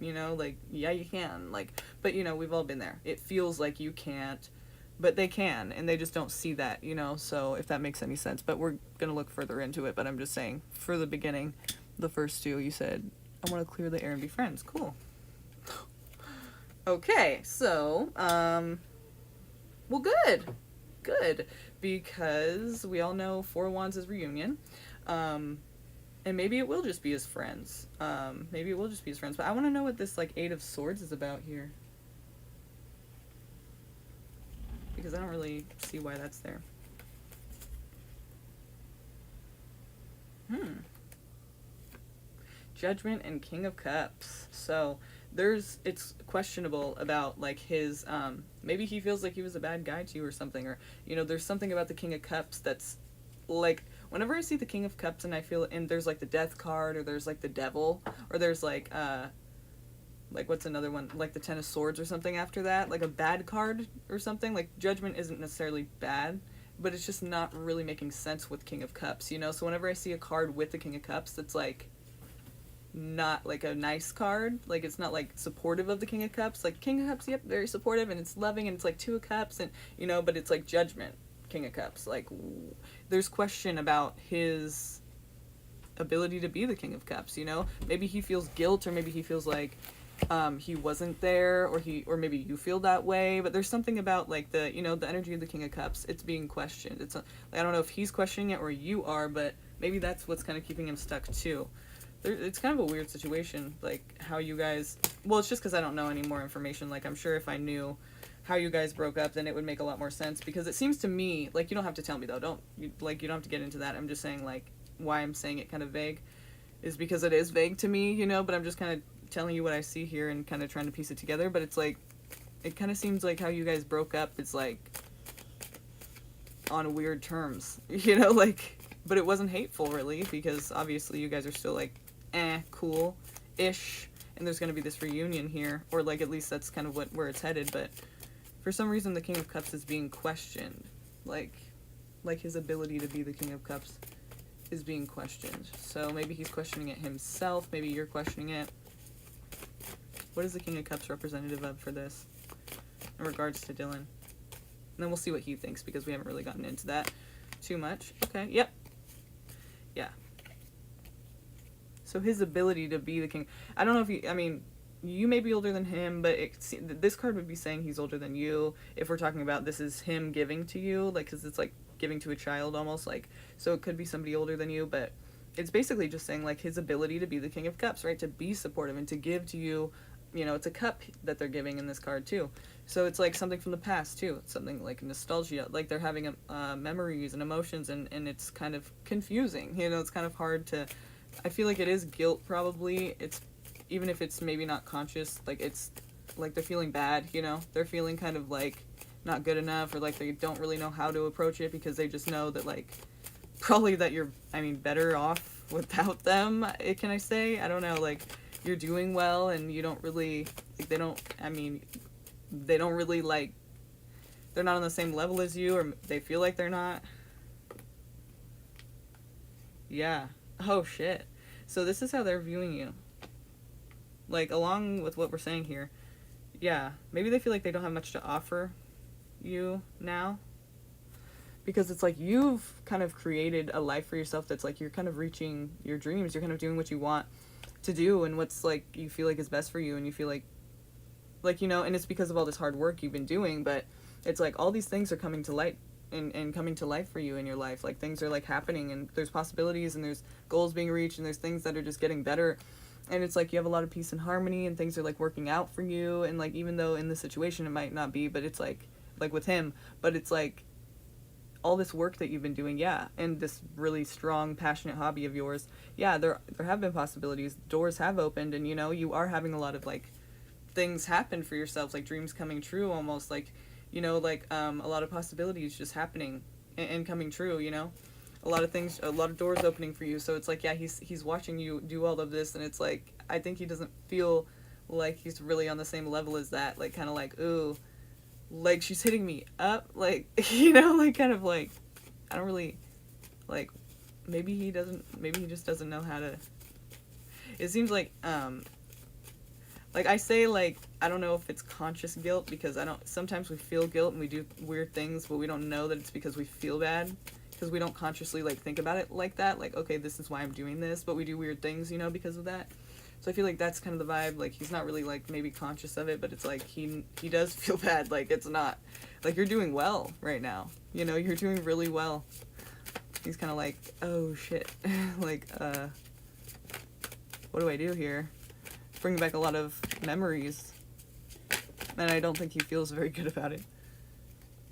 you know, like, yeah, you can, like, but, you know, we've all been there. It feels like you can't, but they can, and they just don't see that, you know, so if that makes any sense. But we're gonna look further into it, but I'm just saying, for the beginning, the first two, you said, I want to clear the air and be friends. Cool. Okay, so, well, good, because we all know Four of Wands is reunion, and maybe it will just be as friends. But I want to know what this, like, Eight of Swords is about here. Because I don't really see why that's there. Judgment and King of Cups. So, it's questionable about, like, his, maybe he feels like he was a bad guy to you or something. Or, you know, there's something about the King of Cups that's, like, whenever I see the King of Cups and I feel, and there's like the Death card, or there's like the Devil, or there's like what's another one, like the Ten of Swords or something after that, like a bad card or something, like Judgment isn't necessarily bad, but it's just not really making sense with King of Cups, you know? So whenever I see a card with the King of Cups that's like not like a nice card, like it's not like supportive of the King of Cups, like King of Cups, yep, very supportive and it's loving and it's like Two of Cups and, you know, but it's like Judgment, King of Cups, like there's question about his ability to be the King of Cups, you know? Maybe he feels guilt, or maybe he feels like he wasn't there, or maybe you feel that way, but there's something about like the, you know, the energy of the King of Cups, it's being questioned. It's like, I don't know if he's questioning it or you are, but maybe that's what's kind of keeping him stuck too. It's kind of a weird situation, like how you guys, well, it's just because I don't know any more information. Like, I'm sure if I knew how you guys broke up, then it would make a lot more sense, because it seems to me, like, you don't have to tell me though, you don't have to get into that. I'm just saying, like, why I'm saying it kind of vague is because it is vague to me, you know, but I'm just kind of telling you what I see here and kind of trying to piece it together. But it's like, it kind of seems like how you guys broke up is like on weird terms, you know, like, but it wasn't hateful really, because obviously you guys are still like, cool-ish, and there's going to be this reunion here, or like at least that's kind of where it's headed. But for some reason the King of Cups is being questioned, like his ability to be the King of Cups is being questioned. So maybe he's questioning it himself, maybe you're questioning it. What is the King of Cups representative of for this in regards to Dylan? And then we'll see what he thinks, because we haven't really gotten into that too much. Okay, yep. Yeah. So his ability to be the king, I don't know if you, I mean, you may be older than him, but this card would be saying he's older than you, if we're talking about this is him giving to you, like, because it's like giving to a child almost, like, so it could be somebody older than you, but it's basically just saying, like, his ability to be the King of Cups, right, to be supportive and to give to you, you know, it's a cup that they're giving in this card too, so it's like something from the past too, it's something like nostalgia, like they're having memories and emotions, and it's kind of confusing, you know, it's kind of hard to, I feel like it is guilt probably, it's, even if it's maybe not conscious, like it's like they're feeling bad, you know? They're feeling kind of like not good enough, or like they don't really know how to approach it because they just know that like probably that you're, I mean, better off without them. Can I say? I don't know, like you're doing well and you don't really, like they don't, I mean, they don't really like, they're not on the same level as you, or they feel like they're not. Yeah. Oh shit. So this is how they're viewing you. Like, along with what we're saying here, yeah, maybe they feel like they don't have much to offer you now. Because it's like you've kind of created a life for yourself that's like you're kind of reaching your dreams. You're kind of doing what you want to do and what's like you feel like is best for you, and you feel like, you know, and it's because of all this hard work you've been doing, but it's like all these things are coming to light and coming to life for you in your life. Like things are like happening, and there's possibilities, and there's goals being reached, and there's things that are just getting better. And it's like you have a lot of peace and harmony, and things are like working out for you. And like even though in this situation it might not be, but it's like with him, but it's like all this work that you've been doing, yeah, and this really strong, passionate hobby of yours, yeah, there have been possibilities, doors have opened, and you know, you are having a lot of like things happen for yourselves, like dreams coming true almost, like, you know, like a lot of possibilities just happening and coming true, you know, a lot of things, a lot of doors opening for you. So it's like, yeah, he's watching you do all of this, and it's like I think he doesn't feel like he's really on the same level as that, like kind of like, ooh, like she's hitting me up, like, you know, like kind of like I don't really like, maybe he just doesn't know how to, it seems like I say, like, I don't know if it's conscious guilt, because sometimes we feel guilt and we do weird things, but we don't know that it's because we feel bad, because we don't consciously, like, think about it like that, like, okay, this is why I'm doing this, but we do weird things, you know, because of that. So I feel like that's kind of the vibe, like, he's not really, like, maybe conscious of it, but it's like, he does feel bad, like, it's not, like, you're doing well right now, you know, you're doing really well. He's kind of like, oh, shit, like, what do I do here? Bring back a lot of memories, and I don't think he feels very good about it.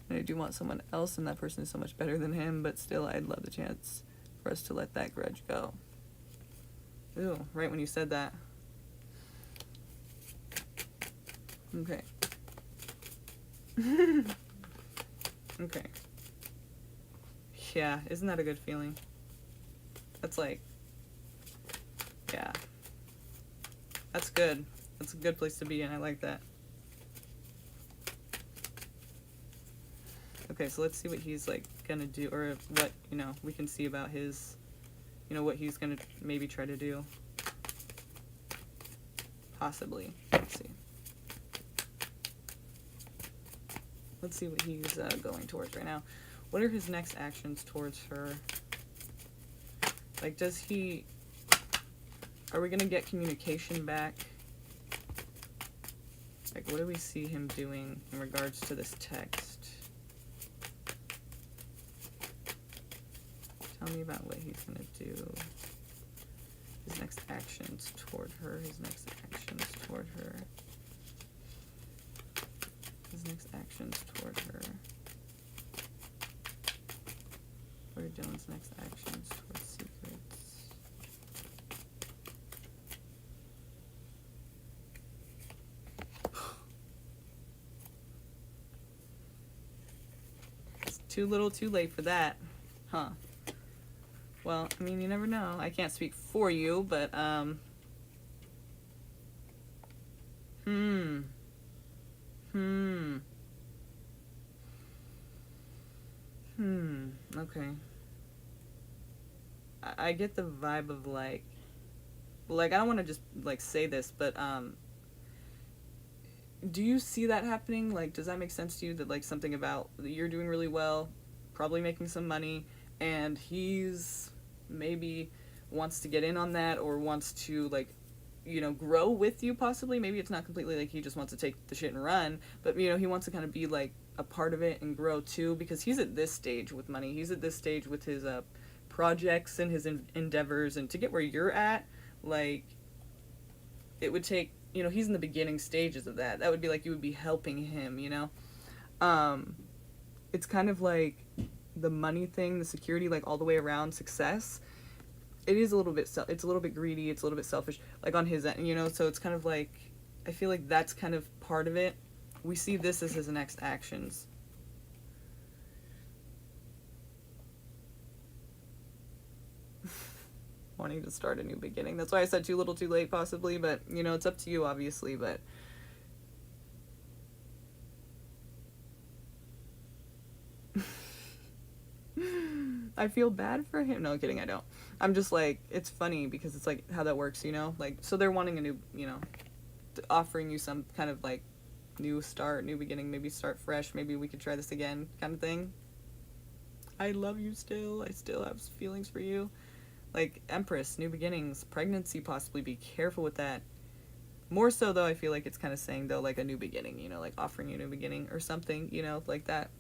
And I do want someone else, and that person is so much better than him, but still I'd love the chance for us to let that grudge go. Ooh, right when you said that. Okay. Okay. Yeah, isn't that a good feeling? That's like, yeah. That's good. That's a good place to be in. I like that. Okay, so let's see what he's like gonna do, or what, you know, we can see about his, you know, what he's gonna maybe try to do. Possibly. Let's see. Let's see what he's going towards right now. What are his next actions towards her? Like, does he... Are we gonna get communication back? Like, what do we see him doing in regards to this text? Tell me about what he's gonna do. His next actions toward her. His next actions toward her. His next actions toward her. What are Dylan's next actions towards secrets? It's too little too late for that. Huh. Well, I mean, you never know. I can't speak for you, but, okay. I get the vibe of, like, I don't want to just, like, say this, but, do you see that happening? Like, does that make sense to you, that, like, something about, you're doing really well, probably making some money, and he's maybe wants to get in on that, or wants to, like, you know, grow with you possibly? Maybe it's not completely like he just wants to take the shit and run, but, you know, he wants to kind of be, like, a part of it and grow too, because he's at this stage with money. He's at this stage with his projects and his endeavors, and to get where you're at, like, it would take, you know, he's in the beginning stages of that. That would be like you would be helping him, you know? It's kind of like the money thing, the security, like all the way around success. It is a little bit, it's a little bit greedy, it's a little bit selfish, like on his end, you know? So it's kind of like, I feel like that's kind of part of it. We see this as his next actions. Wanting to start a new beginning. That's why I said too little too late, possibly, but, you know, it's up to you, obviously, but... I feel bad for him. No, kidding, I don't. I'm just like, it's funny because it's like how that works, you know? Like, so they're wanting a new, you know, offering you some kind of like new start, new beginning, maybe start fresh, maybe we could try this again kind of thing. I love you still. I still have feelings for you. Like, Empress, new beginnings, pregnancy possibly, be careful with that. More so, though, I feel like it's kind of saying, though, like a new beginning, you know, like offering you a new beginning or something, you know, like that.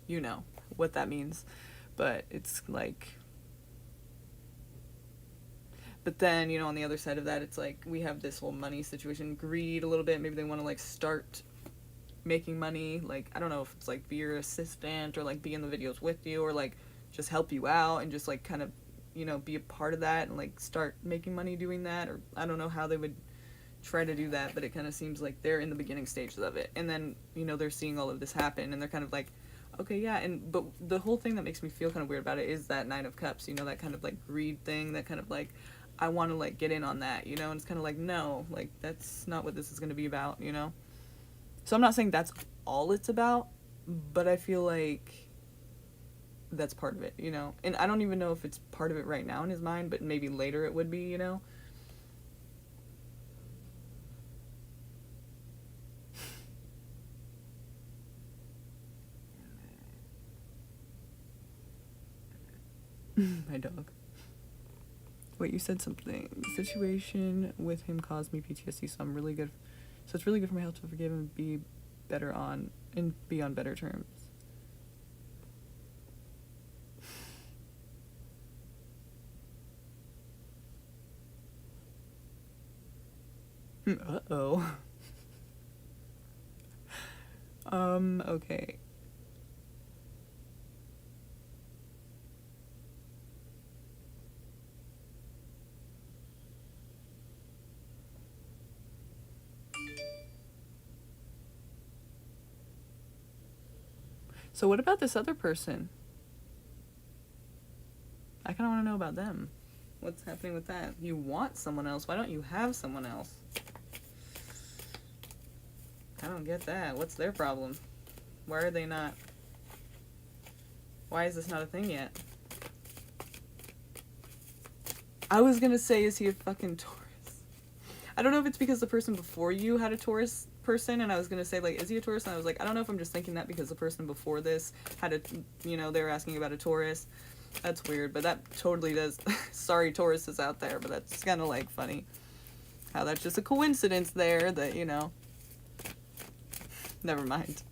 You know what that means. But it's like... But then, you know, on the other side of that, it's like we have this whole money situation, greed a little bit. Maybe they want to, like, start making money. Like, I don't know if it's, like, be your assistant or, like, be in the videos with you or, like, just help you out and just, like, kind of, you know, be a part of that and, like, start making money doing that. Or I don't know how they would try to do that, but it kind of seems like they're in the beginning stages of it. And then, you know, they're seeing all of this happen and they're kind of like, okay, yeah. But the whole thing that makes me feel kind of weird about it is that Nine of Cups, you know, that kind of, like, greed thing, that kind of, like, I want to, like, get in on that, you know, and it's kind of like, no, like, that's not what this is going to be about, you know? So I'm not saying that's all it's about, but I feel like that's part of it, you know? And I don't even know if it's part of it right now in his mind, but maybe later it would be, you know? My dog. Wait, you said something. The situation with him caused me PTSD, so I'm really good. So it's really good for my health to forgive and be better on, and be on better terms. Uh-oh. Okay. So what about this other person? I kind of want to know about them. What's happening with that? You want someone else. Why don't you have someone else? I don't get that. What's their problem? Why are they not? Why is this not a thing yet? I was gonna say, is he a fucking Taurus? I don't know if it's because the person before you had a Taurus person, and I was gonna say, like, is he a Taurus? And I was like, I don't know if I'm just thinking that because the person before this had a, you know, they were asking about a Taurus. That's weird, but that totally does. Sorry, Taurus is out there, but that's kind of, like, funny. How that's just a coincidence there that, you know. Never mind.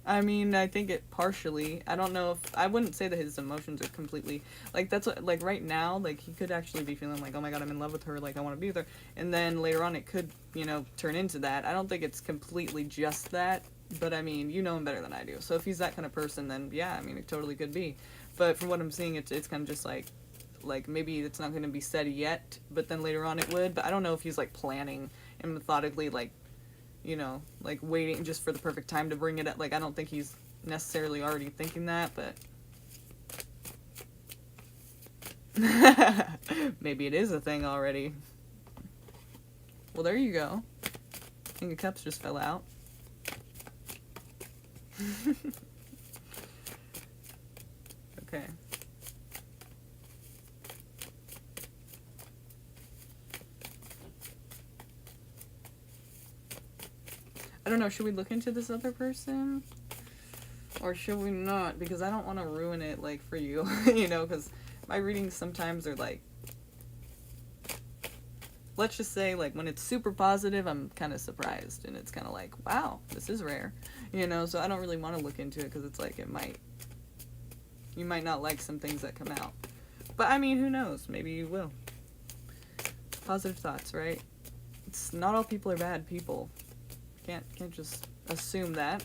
I mean, I think it partially. I don't know if... I wouldn't say that his emotions are completely... Like, that's what... Like, right now, like, he could actually be feeling like, oh my god, I'm in love with her, like, I want to be with her. And then later on, it could, you know, turn into that. I don't think it's completely just that. But, I mean, you know him better than I do. So if he's that kind of person, then, yeah, I mean, it totally could be. But from what I'm seeing, it's kind of just like, maybe it's not going to be said yet, but then later on it would. But I don't know if he's, like, planning and methodically, like, you know, like, waiting just for the perfect time to bring it up. Like, I don't think he's necessarily already thinking that, but... Maybe it is a thing already. Well, there you go. King of Cups just fell out. Okay. I don't know, should we look into this other person? Or should we not? Because I don't want to ruin it, like, for you, you know, because my readings sometimes are, like, let's just say, like, when it's super positive, I'm kind of surprised, and it's kind of like, wow, this is rare, you know, so I don't really want to look into it, because it's like, you might not like some things that come out. But, I mean, who knows? Maybe you will. Positive thoughts, right? It's not all people are bad people. Can't just assume that.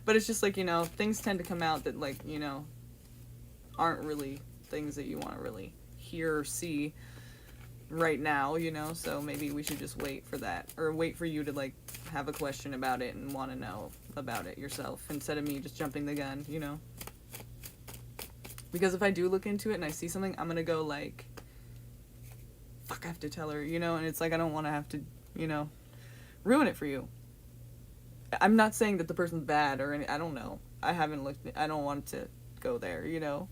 But it's just like, you know, things tend to come out that, like, you know, aren't really things that you want to really hear or see right now, you know, so maybe we should just wait for that, or wait for you to like have a question about it and want to know about it yourself instead of me just jumping the gun, you know, because if I do look into it and I see something, I'm gonna go like, fuck, I have to tell her, you know, and it's like I don't want to have to, you know, ruin it for you. I'm not saying that the person's bad or any, I don't know, I haven't looked, I don't want to go there, you know.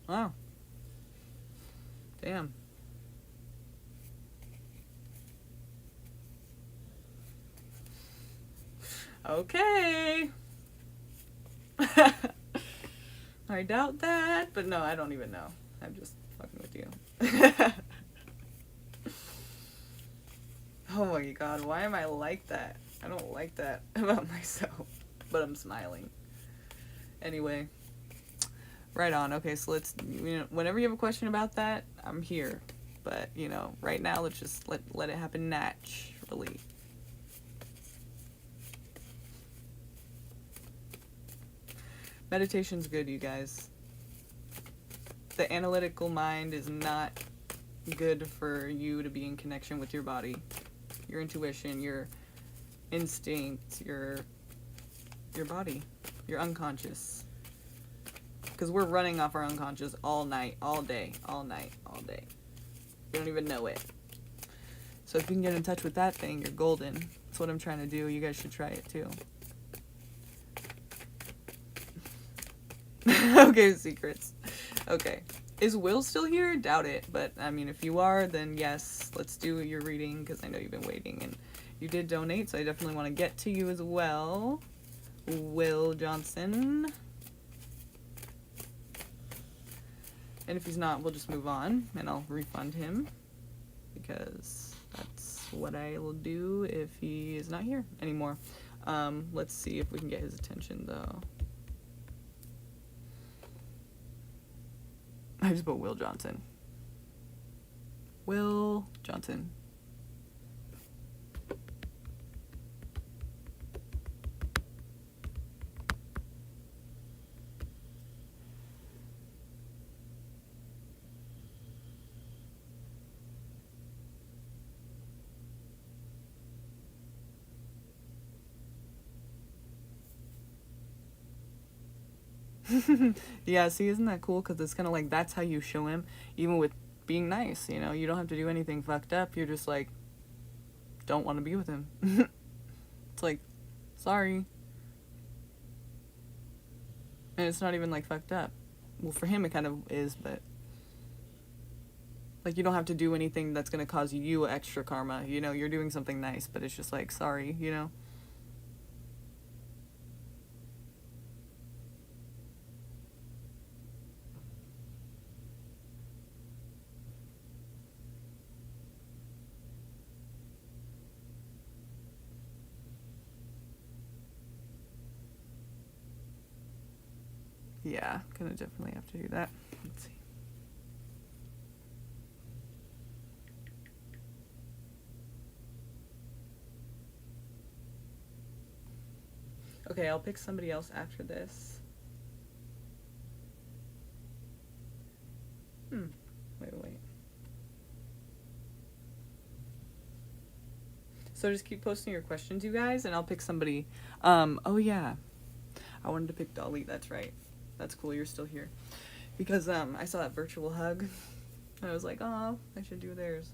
Wow. Damn. Okay. I doubt that, but no, I don't even know. I'm just fucking with you. Oh my god, why am I like that? I don't like that about myself, but I'm smiling. Anyway, right on. Okay, so let's, you know, whenever you have a question about that, I'm here. But, you know, right now, let's just let it happen naturally. Meditation's good, you guys. The analytical mind is not good for you to be in connection with your body, your intuition, your instinct, your body, your unconscious. Because we're running off our unconscious all night, all day, all night, all day. We don't even know it. So if you can get in touch with that thing, you're golden. That's what I'm trying to do. You guys should try it too. Okay, secrets. Okay. Is Will still here? Doubt it. But, I mean, if you are, then yes, let's do your reading, because I know you've been waiting. And you did donate, so I definitely want to get to you as well. Will Johnson. And if he's not, we'll just move on, and I'll refund him, because that's what I will do if he is not here anymore. Let's see if we can get his attention, though. I just put Will Johnson. Will Johnson. Yeah, see, isn't that cool? Because it's kind of like, that's how you show him, even with being nice, you know? You don't have to do anything fucked up. You're just like, don't want to be with him. It's like, sorry. And it's not even like fucked up. Well, for him it kind of is, but like, you don't have to do anything that's going to cause you extra karma, you know? You're doing something nice, but it's just like, sorry, you know? Yeah, gonna definitely have to do that. Let's see. Okay, I'll pick somebody else after this. Wait. So just keep posting your questions, you guys, and I'll pick somebody. Oh yeah. I wanted to pick Dolly, that's right. That's cool, you're still here. Because, I saw that virtual hug, and I was like, oh, I should do theirs.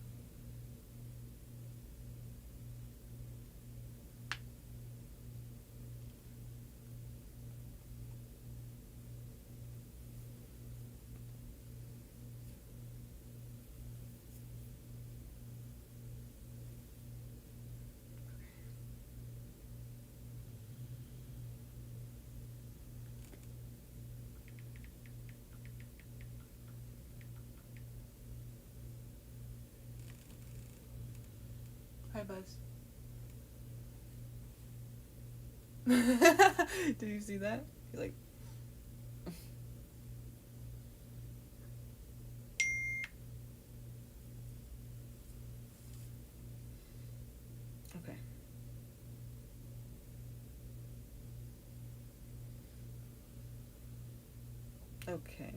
Hi, Buzz. Did you see that? You're like... Okay. Okay.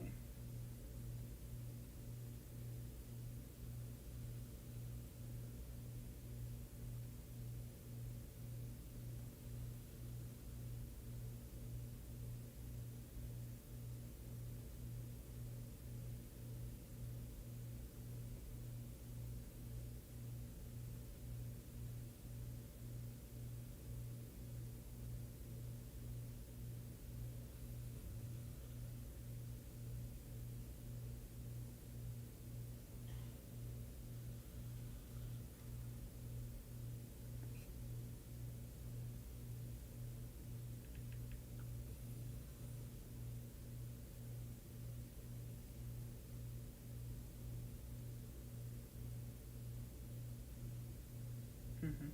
Mm-hmm.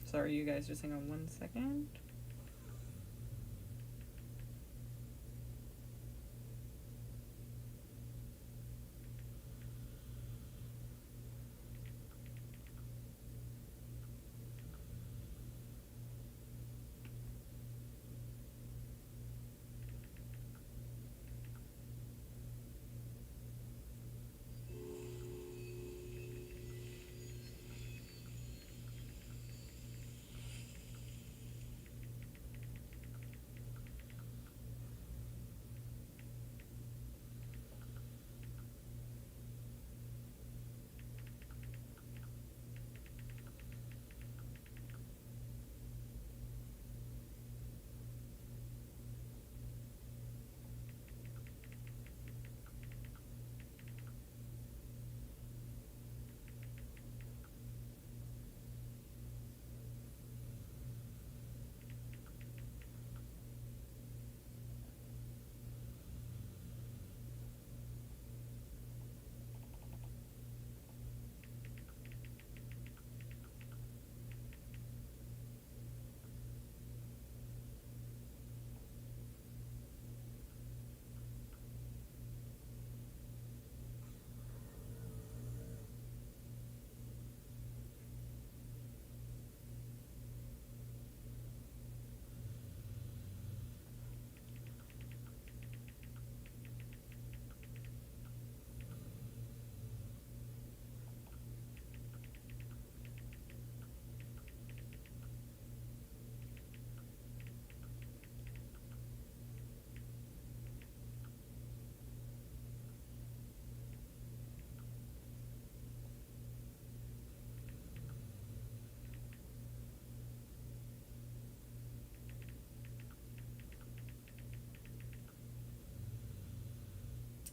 Sorry, you guys, just hang on 1 second.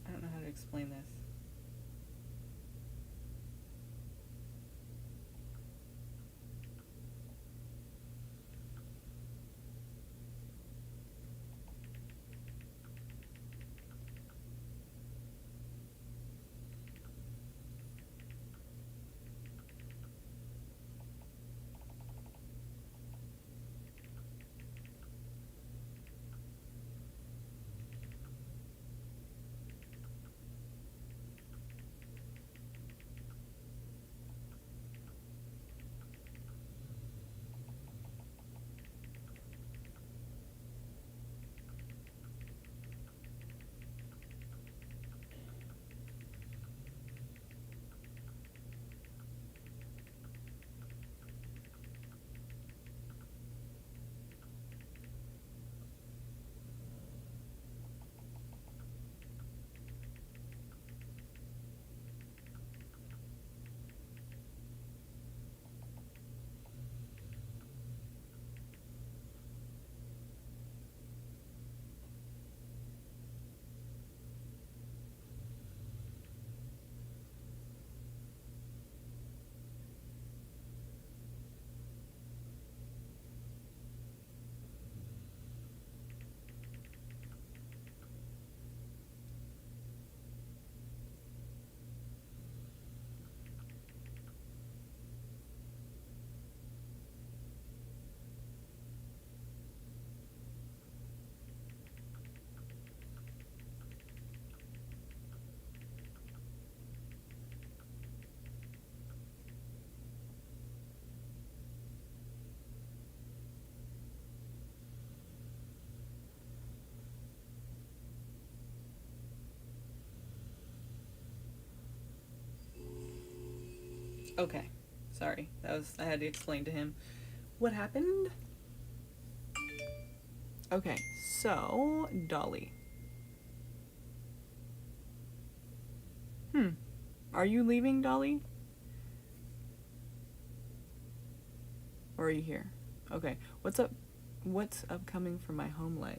I don't know how to explain this. Okay. Sorry. I had to explain to him what happened. Okay, so Dolly. Are you leaving, Dolly? Or are you here? Okay. What's upcoming for my home life?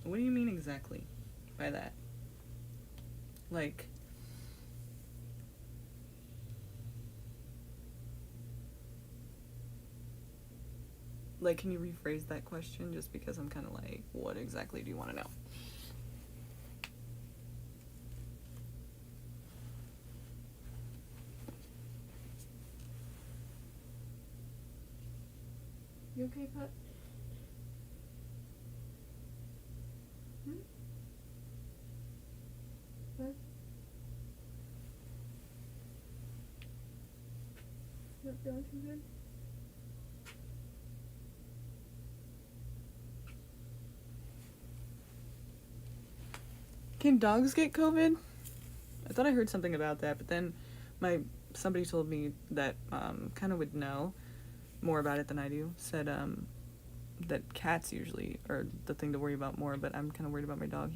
What do you mean exactly by that? Like, can you rephrase that question? Just because I'm kind of like, what exactly do you want to know? You okay, Put? What? Not feeling too good? Can dogs get COVID? I thought I heard something about that, but then somebody told me that kind of would know more about it than I do. Said that cats usually are the thing to worry about more, but I'm kind of worried about my dog.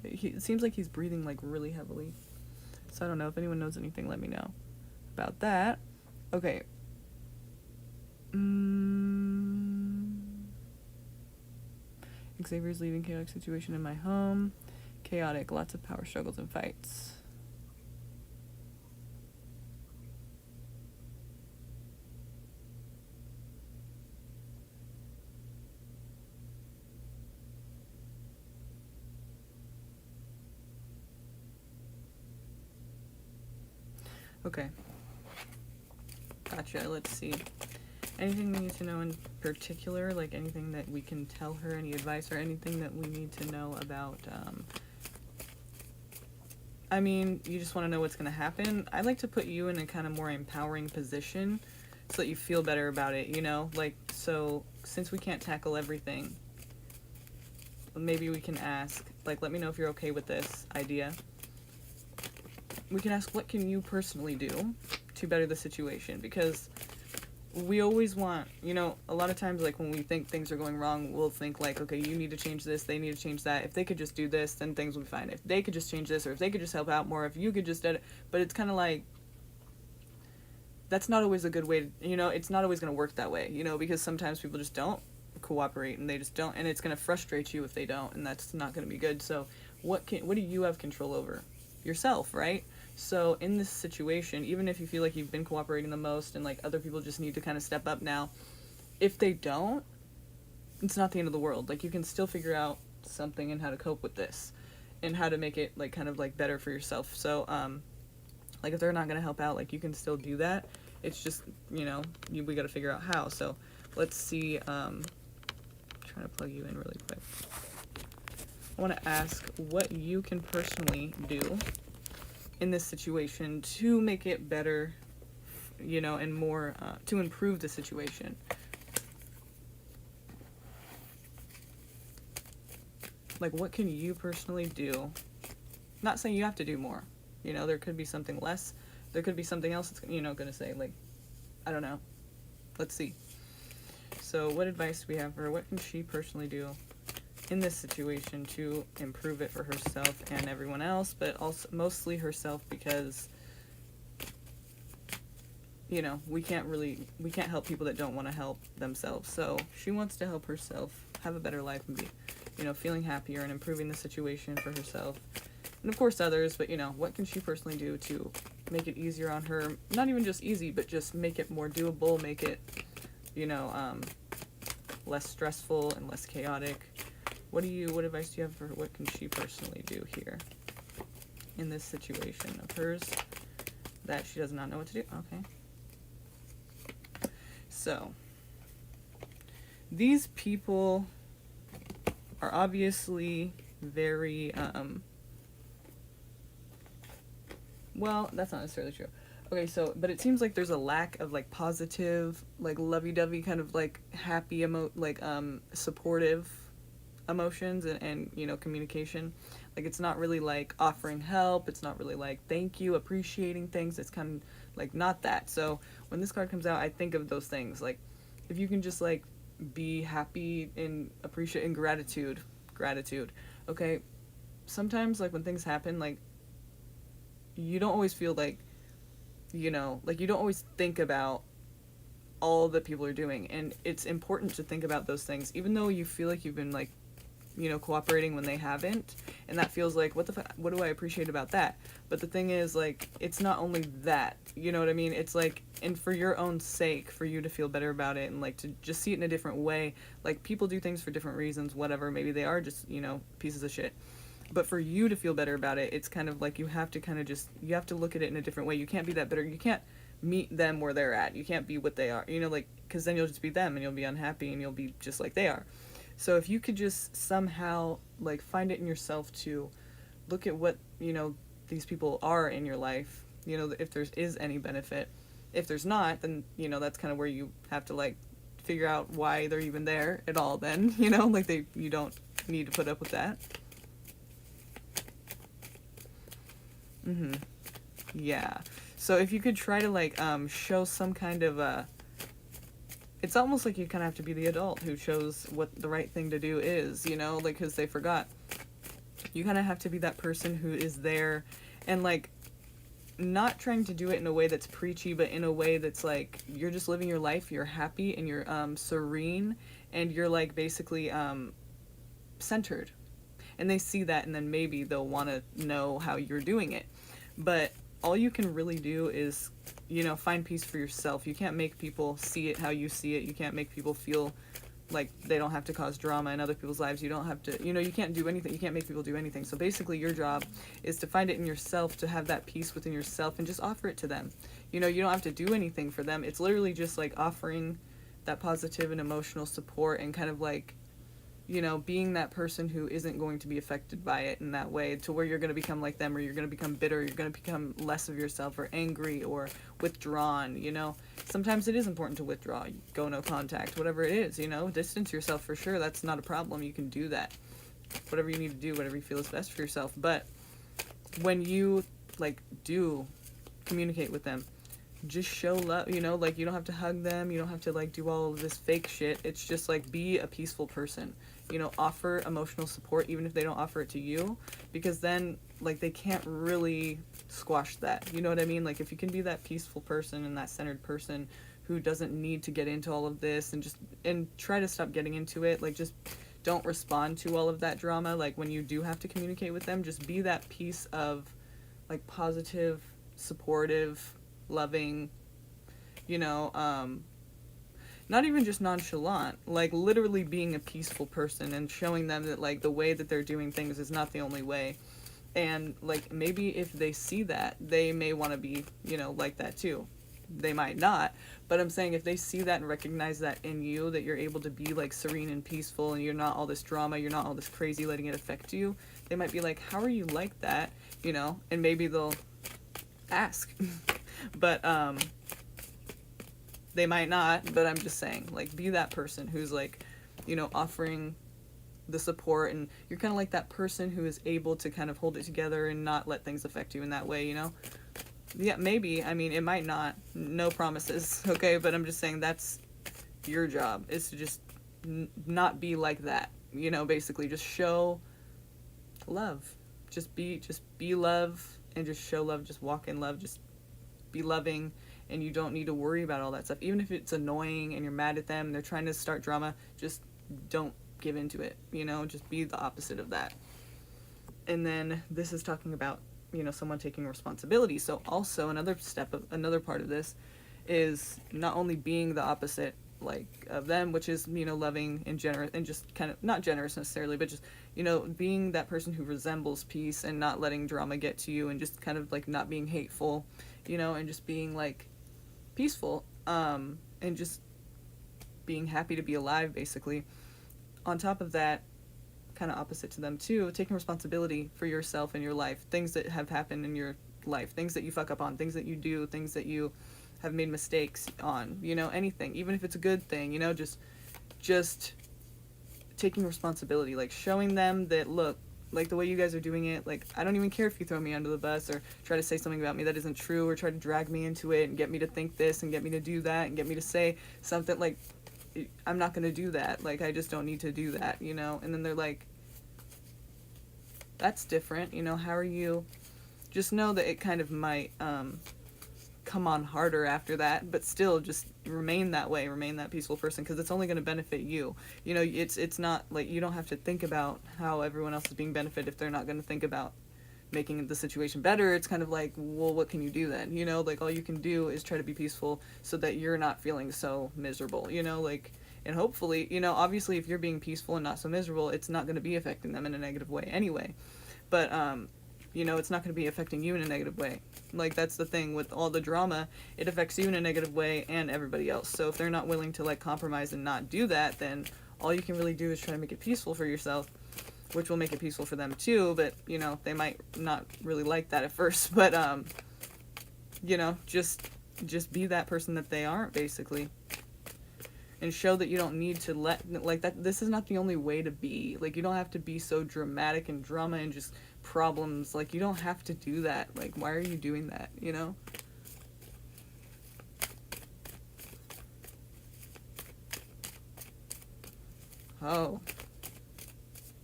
It seems like he's breathing like really heavily. So I don't know if anyone knows anything. Let me know about that. Okay. Xavier's leaving chaotic situation in my home. Chaotic, lots of power struggles and fights. Okay. Gotcha. Let's see. Anything we need to know in particular? Like anything that we can tell her? Any advice or anything that we need to know about? I mean, you just want to know what's going to happen. I'd like to put you in a kind of more empowering position so that you feel better about it, you know? Like, so since we can't tackle everything, maybe we can ask, like, let me know if you're okay with this idea. We can ask, what can you personally do to better the situation? Because we always want, you know, a lot of times, like, when we think things are going wrong, we'll think, like, okay, you need to change this, they need to change that. If they could just do this, then things will be fine. If they could just change this, or if they could just help out more, if you could just edit. But it's kind of like, that's not always a good way to, you know, it's not always going to work that way, you know, because sometimes people just don't cooperate, and they just don't, and it's going to frustrate you if they don't, and that's not going to be good. So what do you have control over? Yourself, right? So in this situation, even if you feel like you've been cooperating the most and like other people just need to kind of step up now, if they don't, it's not the end of the world. Like, you can still figure out something and how to cope with this and how to make it like kind of like better for yourself. So like, if they're not going to help out, like, you can still do that. It's just, you know, we got to figure out how. So let's see. Trying to plug you in really quick. I want to ask what you can personally do in this situation to make it better, you know, and more, to improve the situation. Like, what can you personally do? Not saying you have to do more. You know, there could be something less. There could be something else that's, you know, going to say, like, I don't know. Let's see. So what advice do we have for her? What can she personally do in this situation to improve it for herself and everyone else, but also mostly herself, because, you know, we can't help people that don't want to help themselves. So she wants to help herself have a better life and be, you know, feeling happier and improving the situation for herself and of course others. But, you know, what can she personally do to make it easier on her? Not even just easy, but just make it more doable, make it, you know, less stressful and less chaotic. What advice do you have for her? What can she personally do here in this situation of hers that she does not know what to do? Okay. So, these people are obviously very, well, that's not necessarily true. Okay, so but it seems like there's a lack of like positive, like lovey-dovey kind of like happy supportive emotions and communication. Like it's not really like offering help, it's not really like thank you, appreciating things. It's kind of like not that. So when this card comes out, I think of those things. Like if you can just like be happy and appreciate and gratitude. Okay, sometimes like when things happen, like you don't always feel like like you don't always think about all that people are doing, and it's important to think about those things even though you feel like you've been like cooperating when they haven't, and that feels like what do I appreciate about that. But the thing is, like, it's not only that, you know what I mean? It's like, and for your own sake, for you to feel better about it and like to just see it in a different way. Like people do things for different reasons, whatever, maybe they are just pieces of shit. But for you to feel better about it, it's kind of like you have to you have to look at it in a different way. You can't be that bitter. You can't meet them where they're at. You can't be what they are, like, because then you'll just be them and you'll be unhappy and you'll be just like they are. So if you could just somehow like find it in yourself to look at what these people are in your life, if there is any benefit. If there's not, then that's kind of where you have to like figure out why they're even there at all. Then like you don't need to put up with that. Yeah. So if you could try to like show some kind of it's almost like you kind of have to be the adult who shows what the right thing to do is, like, because they forgot. You kind of have to be that person who is there and, like, not trying to do it in a way that's preachy, but in a way that's, like, you're just living your life, you're happy, and you're serene, and you're, like, basically centered. And they see that, and then maybe they'll want to know how you're doing it. But all you can really do is find peace for yourself. You can't make people see it how you see it. You can't make people feel like they don't have to cause drama in other people's lives. You don't have to, you can't do anything. You can't make people do anything. So basically your job is to find it in yourself, to have that peace within yourself and just offer it to them. You don't have to do anything for them. It's literally just like offering that positive and emotional support and kind of like, being that person who isn't going to be affected by it in that way to where you're going to become like them, or you're going to become bitter, you're going to become less of yourself, or angry, or withdrawn. Sometimes it is important to withdraw, go no contact, whatever it is, distance yourself for sure. That's not a problem. You can do that. Whatever you need to do, whatever you feel is best for yourself. But when you like do communicate with them, just show love, like you don't have to hug them, you don't have to like do all of this fake shit. It's just like be a peaceful person, offer emotional support even if they don't offer it to you, because then like they can't really squash that, you know what I mean? Like if you can be that peaceful person and that centered person who doesn't need to get into all of this and try to stop getting into it, like just don't respond to all of that drama. Like when you do have to communicate with them, just be that piece of like positive, supportive, loving, not even just nonchalant, like literally being a peaceful person and showing them that like the way that they're doing things is not the only way. And like maybe if they see that, they may want to be, like that too. They might not, but I'm saying if they see that and recognize that in you, that you're able to be like serene and peaceful and you're not all this drama, you're not all this crazy letting it affect you, they might be like, how are you like that? And maybe they'll ask. But they might not, but I'm just saying, like, be that person who's like, offering the support, and you're kind of like that person who is able to kind of hold it together and not let things affect you in that way. Yeah, maybe. I mean, it might not. No promises, okay? But I'm just saying that's your job, is to just not be like that. Basically just show love. Just be love and just show love. Just walk in love. Just be loving, and you don't need to worry about all that stuff. Even if it's annoying and you're mad at them and they're trying to start drama, just don't give into it. Just be the opposite of that. And then this is talking about someone taking responsibility. So also another part of this is not only being the opposite like of them, which is loving and generous, and just kind of not generous necessarily, but just being that person who resembles peace and not letting drama get to you, and just kind of like not being hateful, and just being like peaceful, and just being happy to be alive, basically. On top of that, kind of opposite to them too, taking responsibility for yourself and your life, things that have happened in your life, things that you fuck up on, things that you do, things that you have made mistakes on, you know, anything, even if it's a good thing, you know, just taking responsibility, like showing them that, look, like the way you guys are doing it, like I don't even care if you throw me under the bus or try to say something about me that isn't true or try to drag me into it and get me to think this and get me to do that and get me to say something. Like, I'm not going to do that. Like, I just don't need to do that, you know? And then they're like, that's different, you know? How are you? Just know that it kind of might come on harder after that, but still just remain that way, remain that peaceful person, because it's only going to benefit you. You know, it's not like you don't have to think about how everyone else is being benefited if they're not going to think about making the situation better. It's kind of like, well, what can you do then? You know, like all you can do is try to be peaceful so that you're not feeling so miserable, you know, like, and hopefully, you know, obviously if you're being peaceful and not so miserable, it's not going to be affecting them in a negative way anyway. But you know, it's not going to be affecting you in a negative way. Like, that's the thing with all the drama, it affects you in a negative way and everybody else. So if they're not willing to like compromise and not do that, then all you can really do is try to make it peaceful for yourself, which will make it peaceful for them too. But you know, they might not really like that at first, but you know, just be that person that they aren't, basically, and show that you don't need to let, like, that this is not the only way to be. Like, you don't have to be so dramatic and drama and just problems. Like, you don't have to do that. Like, why are you doing that, you know? Oh,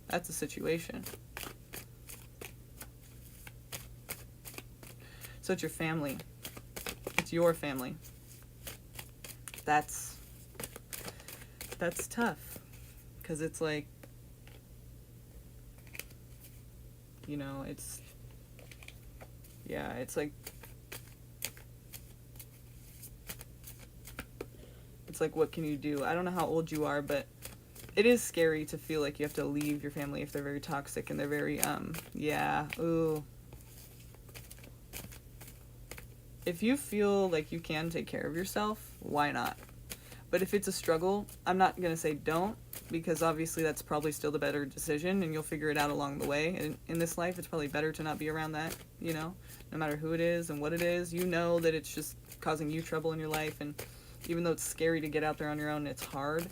that's a situation. So it's your family. It's your family. That's tough, because it's like, you know, it's, yeah, it's like, what can you do? I don't know how old you are, but it is scary to feel like you have to leave your family if they're very toxic and they're very, yeah, ooh. If you feel like you can take care of yourself, why not? But if it's a struggle, I'm not going to say don't, because obviously that's probably still the better decision and you'll figure it out along the way. And in this life, it's probably better to not be around that, you know, no matter who it is and what it is. You know that it's just causing you trouble in your life, and even though it's scary to get out there on your own and it's hard,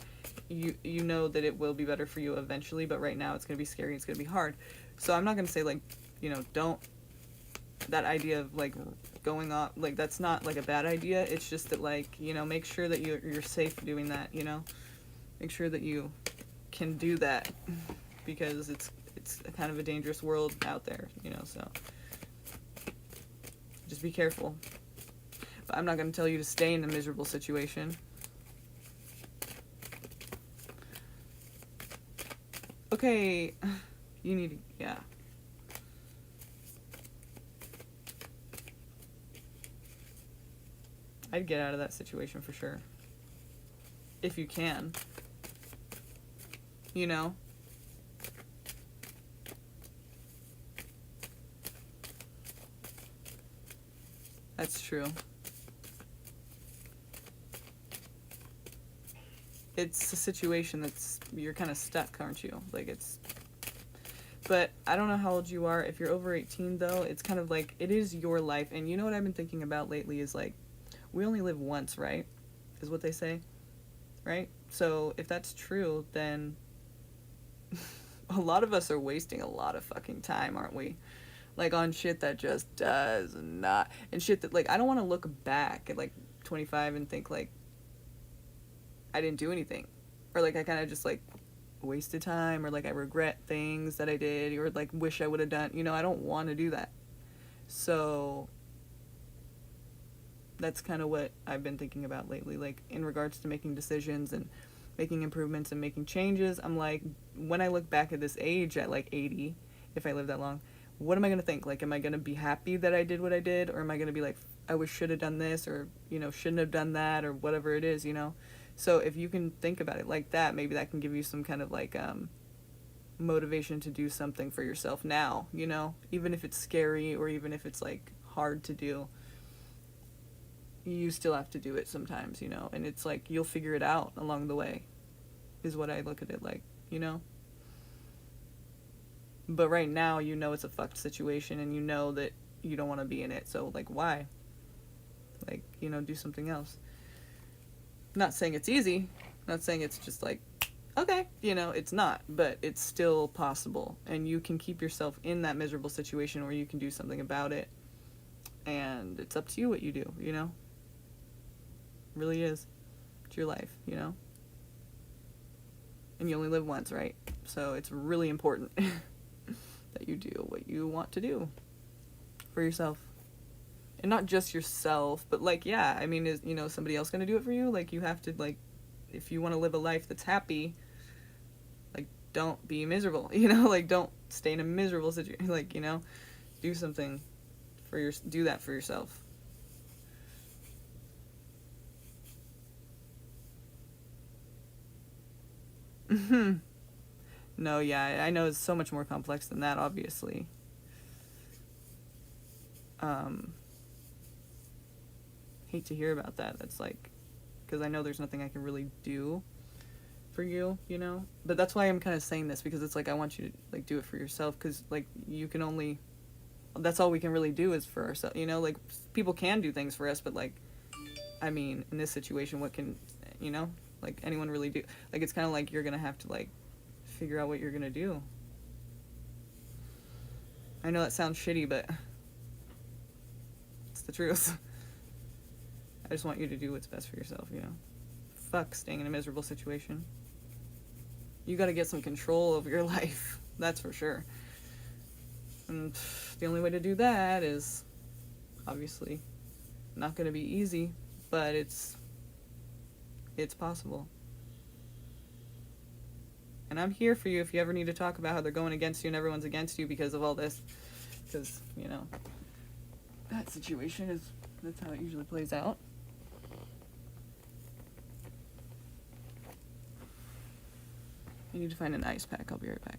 you know that it will be better for you eventually, but right now it's going to be scary, it's going to be hard. So I'm not going to say, like, you know, don't, that idea of like going off, like, that's not like a bad idea. It's just that, like, you know, make sure that you're safe doing that, you know, make sure that you can do that, because it's kind of a dangerous world out there, you know, so just be careful. But I'm not going to tell you to stay in a miserable situation. Okay, you need to, yeah. I'd get out of that situation for sure. If you can. You know? That's true. It's a situation that's, you're kind of stuck, aren't you? Like, it's, but I don't know how old you are. If you're over 18, though, it's kind of like, it is your life. And you know what I've been thinking about lately is, like, we only live once, right? Is what they say, right? So if that's true, then a lot of us are wasting a lot of fucking time, aren't we? Like, on shit that just does not, and shit that, like, I don't want to look back at, like, 25 and think, like, I didn't do anything, or like I kind of just like wasted time, or like I regret things that I did, or like wish I would have done, you know. I don't want to do that. So that's kind of what I've been thinking about lately, like in regards to making decisions and making improvements and making changes. I'm like, when I look back at this age at like 80, if I live that long, what am I going to think? Like, am I going to be happy that I did what I did, or am I going to be like, I wish should have done this, or, you know, shouldn't have done that, or whatever it is, you know? So if you can think about it like that, maybe that can give you some kind of like motivation to do something for yourself now, you know, even if it's scary or even if it's like hard to do, you still have to do it sometimes, you know, and it's like you'll figure it out along the way, is what I look at it like, you know. But right now, you know, it's a fucked situation, and you know that you don't want to be in it. So like, why? Like, you know, do something else. Not saying it's easy. Not saying it's just like, okay, you know, it's not, but it's still possible. And you can keep yourself in that miserable situation, or you can do something about it. And it's up to you what you do, you know? It really is. It's your life, you know? And you only live once, right? So it's really important that you do what you want to do for yourself. And not just yourself, but like, yeah, I mean, is, you know, somebody else gonna do it for you? Like, you have to, like, if you want to live a life that's happy, like, don't be miserable, you know? Like, don't stay in a miserable situation. Like, you know, do something do that for yourself. No, yeah, I know it's so much more complex than that, obviously. Hate to hear about that. That's like, because I know there's nothing I can really do for you, you know? But that's why I'm kind of saying this, because it's like, I want you to, like, do it for yourself, because, like, you can only, that's all we can really do is for ourselves, you know? Like, people can do things for us, but, like, I mean, in this situation, what can, you know? Like, anyone really do? Like, it's kind of like you're going to have to, like, figure out what you're going to do. I know that sounds shitty, but it's the truth. I just want you to do what's best for yourself, you know? Fuck staying in a miserable situation. You gotta get some control over your life. That's for sure. And the only way to do that is obviously not gonna be easy, but it's possible. And I'm here for you if you ever need to talk about how they're going against you and everyone's against you because of all this. Because, you know, that situation is, that's how it usually plays out. I need to find an ice pack. I'll be right back.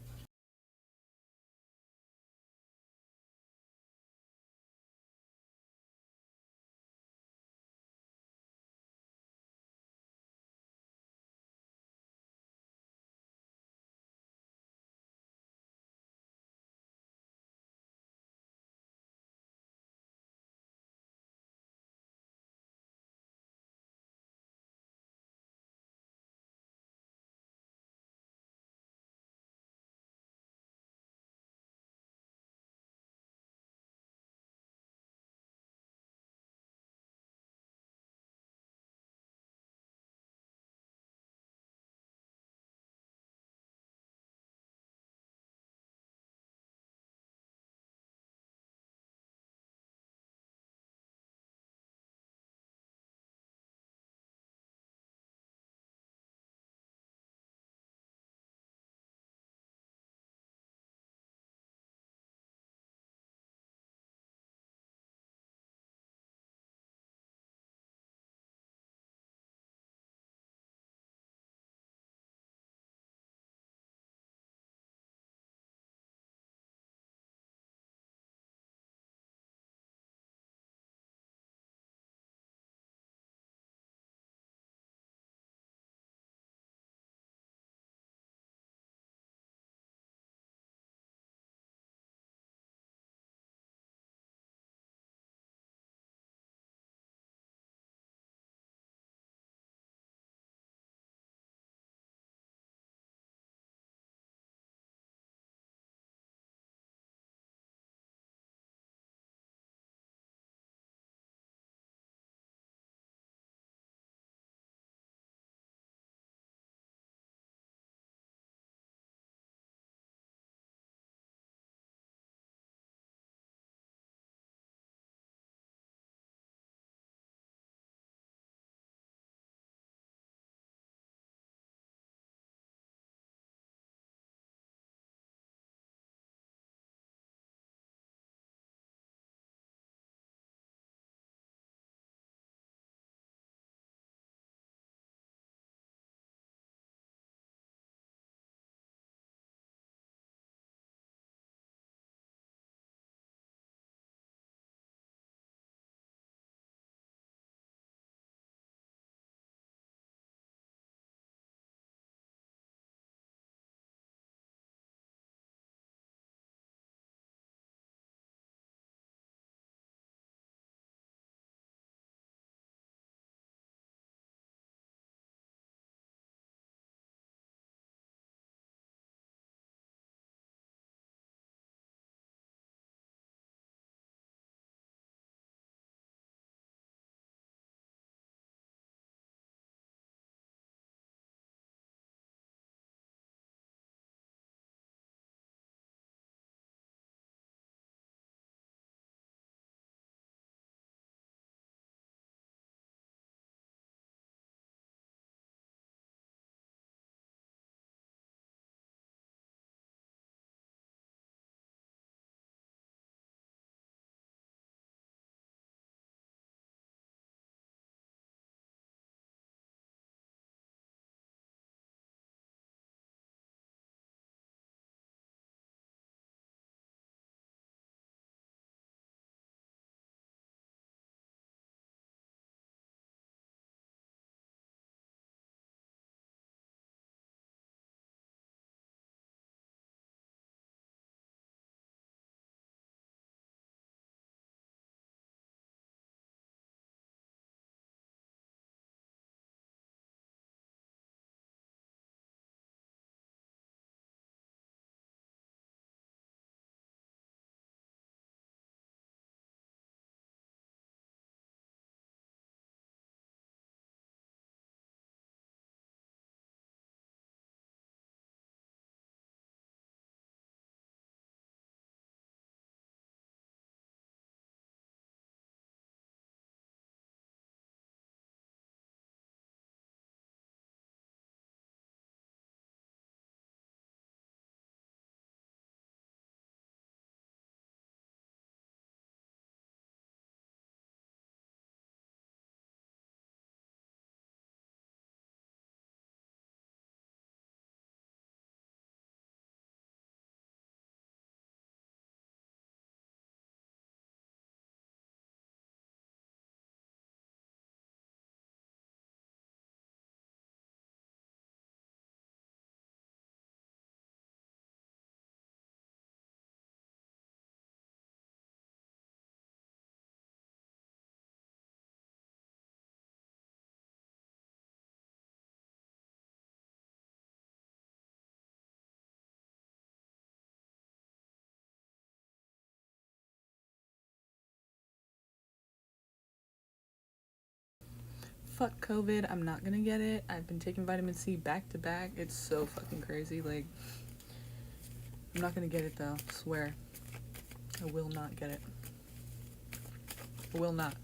fuck COVID, I'm not gonna get it. I've been taking vitamin C back to back. It's so fucking crazy. Like, I'm not gonna get it though, I swear. I will not get it. I will not.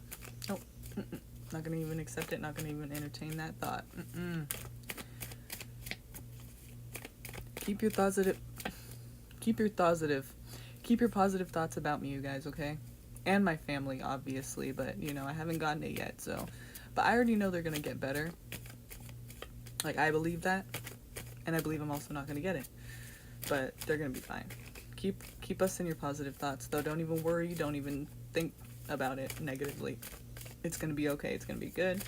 Nope. Mm-mm. Not gonna even accept it, not gonna even entertain that thought. Mm-mm. Keep your positive thoughts about me, you guys, okay? And my family, obviously, but, you know, I haven't gotten it yet, so. But I already know they're gonna get better. Like, I believe that, and I believe I'm also not gonna get it. But they're gonna be fine. Keep us in your positive thoughts, though. Don't even worry, don't even think about it negatively. It's gonna be okay, it's gonna be good.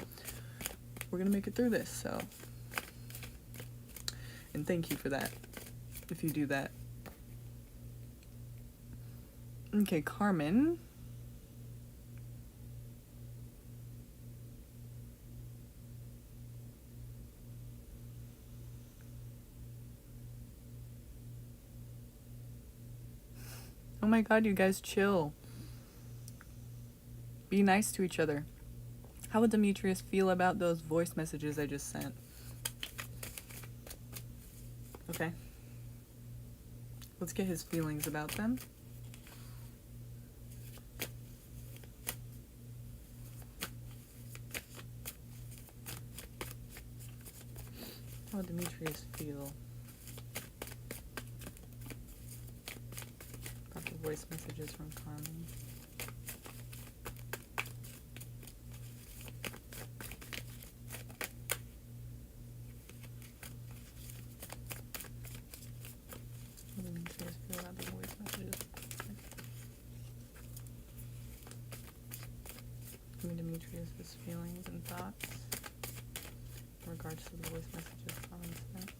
We're gonna make it through this, so. And thank you for that, if you do that. Okay, Carmen. Oh my god, you guys chill. Be nice to each other. How would Demetrius feel about those voice messages I just sent? Okay. Let's get his feelings about them. How would Demetrius feel about the voice messages from Carmen? How would Demetrius feel about the voice messages? Give me Demetrius' feelings and thoughts in regards to the voice messages Carmen sent.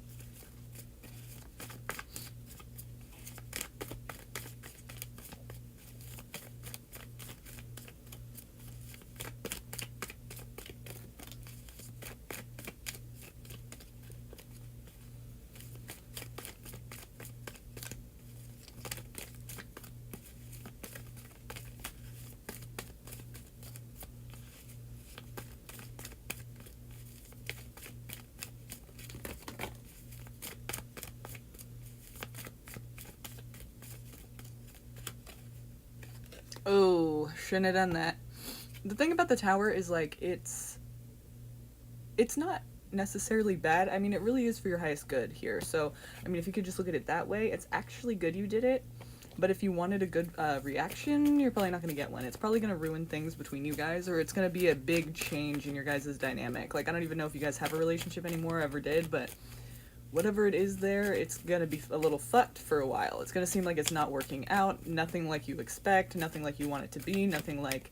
Oh, shouldn't have done that. The thing about the tower is, like, it's not necessarily bad. I mean, it really is for your highest good here. So, I mean, if you could just look at it that way, it's actually good you did it. But if you wanted a good reaction, you're probably not going to get one. It's probably going to ruin things between you guys, or it's going to be a big change in your guys' dynamic. Like, I don't even know if you guys have a relationship anymore, ever did, but whatever it is there, it's gonna be a little fucked for a while. It's gonna seem like it's not working out, nothing like you expect, nothing like you want it to be, nothing like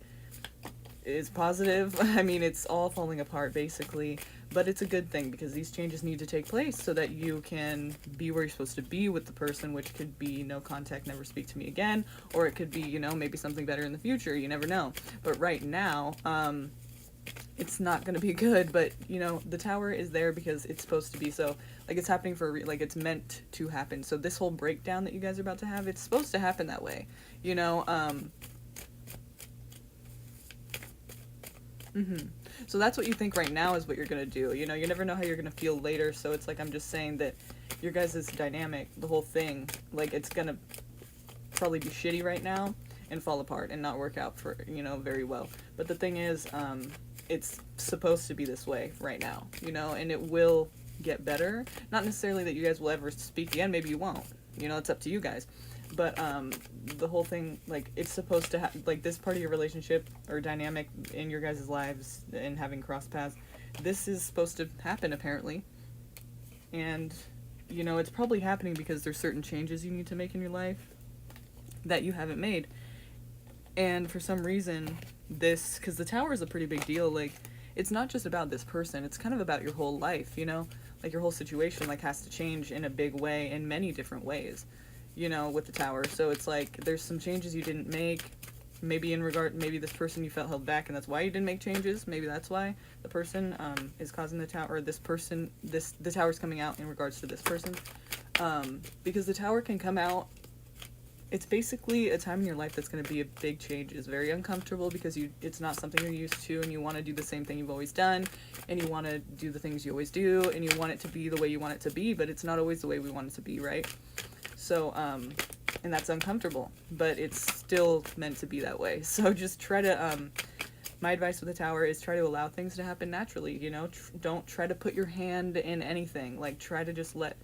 is positive. I mean, it's all falling apart basically, but it's a good thing because these changes need to take place so that you can be where you're supposed to be with the person, which could be no contact, never speak to me again, or it could be, you know, maybe something better in the future, you never know. But right now, it's not gonna be good, but, you know, the tower is there because it's supposed to be. So, like, it's happening for like, it's meant to happen. So this whole breakdown that you guys are about to have, it's supposed to happen that way, you know. So that's what you think right now is what you're gonna do. You know, you never know how you're gonna feel later, so it's like, I'm just saying that your guys' dynamic, the whole thing, like, it's gonna probably be shitty right now and fall apart and not work out for, you know, very well. But the thing is, it's supposed to be this way right now, you know, and it will get better. Not necessarily that you guys will ever speak again, maybe you won't, you know, it's up to you guys. But the whole thing, like, it's supposed to like, this part of your relationship or dynamic in your guys' lives and having cross paths, this is supposed to happen apparently. And, you know, it's probably happening because there's certain changes you need to make in your life that you haven't made. And for some reason, this, because the tower is a pretty big deal, like, it's not just about this person, it's kind of about your whole life, you know? Like, your whole situation, like, has to change in a big way, in many different ways, you know, with the tower. So it's like, there's some changes you didn't make, maybe maybe this person you felt held back, and that's why you didn't make changes. Maybe that's why the person is causing the tower, or this person, the tower's coming out in regards to this person. Because the tower can come out it's basically a time in your life that's going to be a big change. It's very uncomfortable because it's not something you're used to, and you want to do the same thing you've always done, and you want to do the things you always do, and you want it to be the way you want it to be, but it's not always the way we want it to be, right? So, and that's uncomfortable, but it's still meant to be that way. So just try to, my advice with the Tower is try to allow things to happen naturally, you know? Don't try to put your hand in anything. Like, try to just let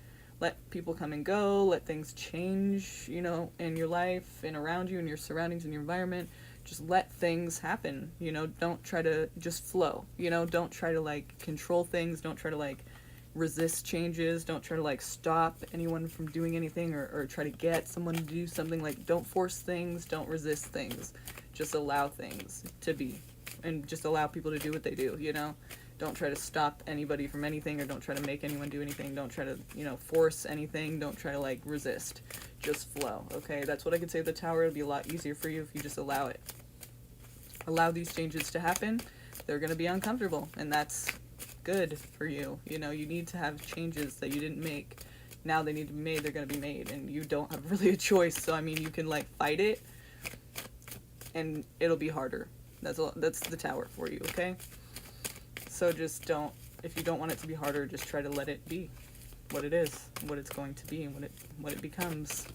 people come and go, let things change, you know, in your life and around you and your surroundings and your environment. Just let things happen, you know. Don't try to just flow, you know. Don't try to, like, control things. Don't try to, like, resist changes. Don't try to, like, stop anyone from doing anything or try to get someone to do something. Like, don't force things. Don't resist things. Just allow things to be, and just allow people to do what they do, you know. Don't try to stop anybody from anything, or don't try to make anyone do anything. Don't try to, you know, force anything. Don't try to, like, resist. Just flow, okay? That's what I could say with the Tower. It'll be a lot easier for you if you just allow it. Allow these changes to happen. They're going to be uncomfortable, and that's good for you. You know, you need to have changes that you didn't make. Now they need to be made. They're going to be made, and you don't have really a choice. So, I mean, you can, like, fight it, and it'll be harder. That's the Tower for you, okay? So just don't, if you don't want it to be harder, just try to let it be what it is, what it's going to be, and what it becomes.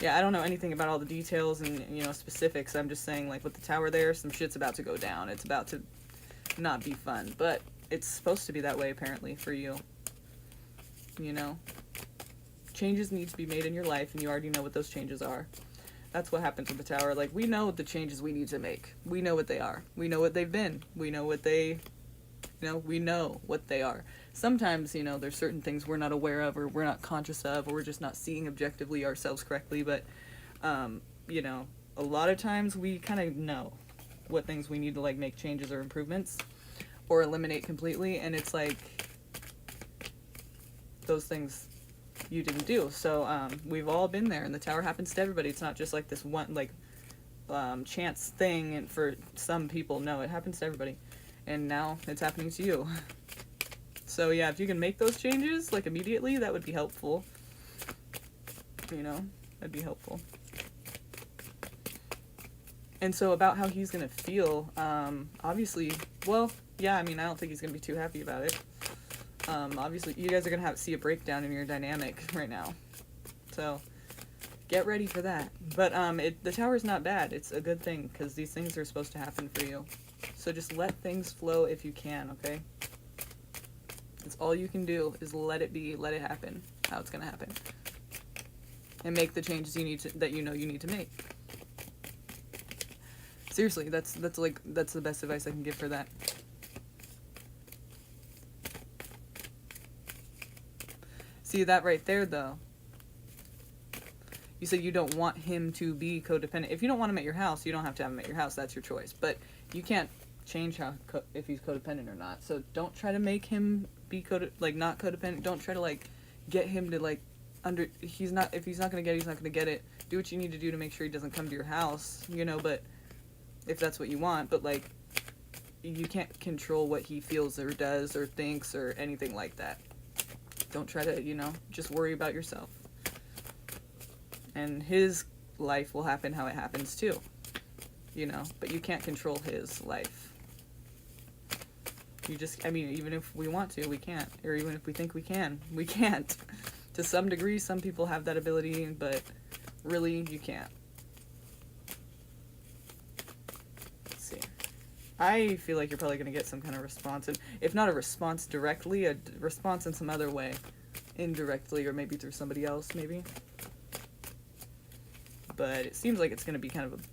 Yeah, I don't know anything about all the details and, you know, specifics. I'm just saying, like, with the Tower there, some shit's about to go down. It's about to not be fun, but it's supposed to be that way, apparently, for you. You know? Changes need to be made in your life, and you already know what those changes are. That's what happens with the Tower. Like, we know the changes we need to make. We know what they are. We know what they've been. We know what they, you know, we know what they are. Sometimes, you know, there's certain things we're not aware of, or we're not conscious of, or we're just not seeing objectively ourselves correctly, but, you know, a lot of times we kind of know what things we need to, like, make changes or improvements, or eliminate completely, and it's like, those things you didn't do. So we've all been there, and the Tower happens to everybody. It's not just like this one, like, chance thing, and for some people, no, it happens to everybody, and now it's happening to you. So yeah, if you can make those changes, like, immediately, that would be helpful. You know, that'd be helpful. And so about how he's gonna feel, obviously, well, yeah, I mean, I don't think he's gonna be too happy about it. Obviously, you guys are gonna see a breakdown in your dynamic right now. So, get ready for that. But, the Tower's not bad. It's a good thing, because these things are supposed to happen for you. So just let things flow if you can, okay? It's all you can do, is let it be, let it happen, how it's gonna happen. And make the changes you need to, that you know you need to make. Seriously, that's the best advice I can give for that. See that right there, though. You said you don't want him to be codependent. If you don't want him at your house, you don't have to have him at your house. That's your choice. But you can't change how if he's codependent or not. So don't try to make him be not codependent. Don't try to, like, get him to, like, if he's not gonna get it, he's not gonna get it. Do what you need to do to make sure he doesn't come to your house, you know. But if that's what you want, but, like, you can't control what he feels or does or thinks or anything like that. Don't try to, you know, just worry about yourself. And his life will happen how it happens too, you know, but you can't control his life. You just, I mean, even if we want to, we can't. Or even if we think we can, we can't. To some degree, some people have that ability, but really, you can't. Let's see. I feel like you're probably going to get some kind of response. And if not a response directly, a response in some other way. Indirectly, or maybe through somebody else, maybe. But it seems like it's going to be kind of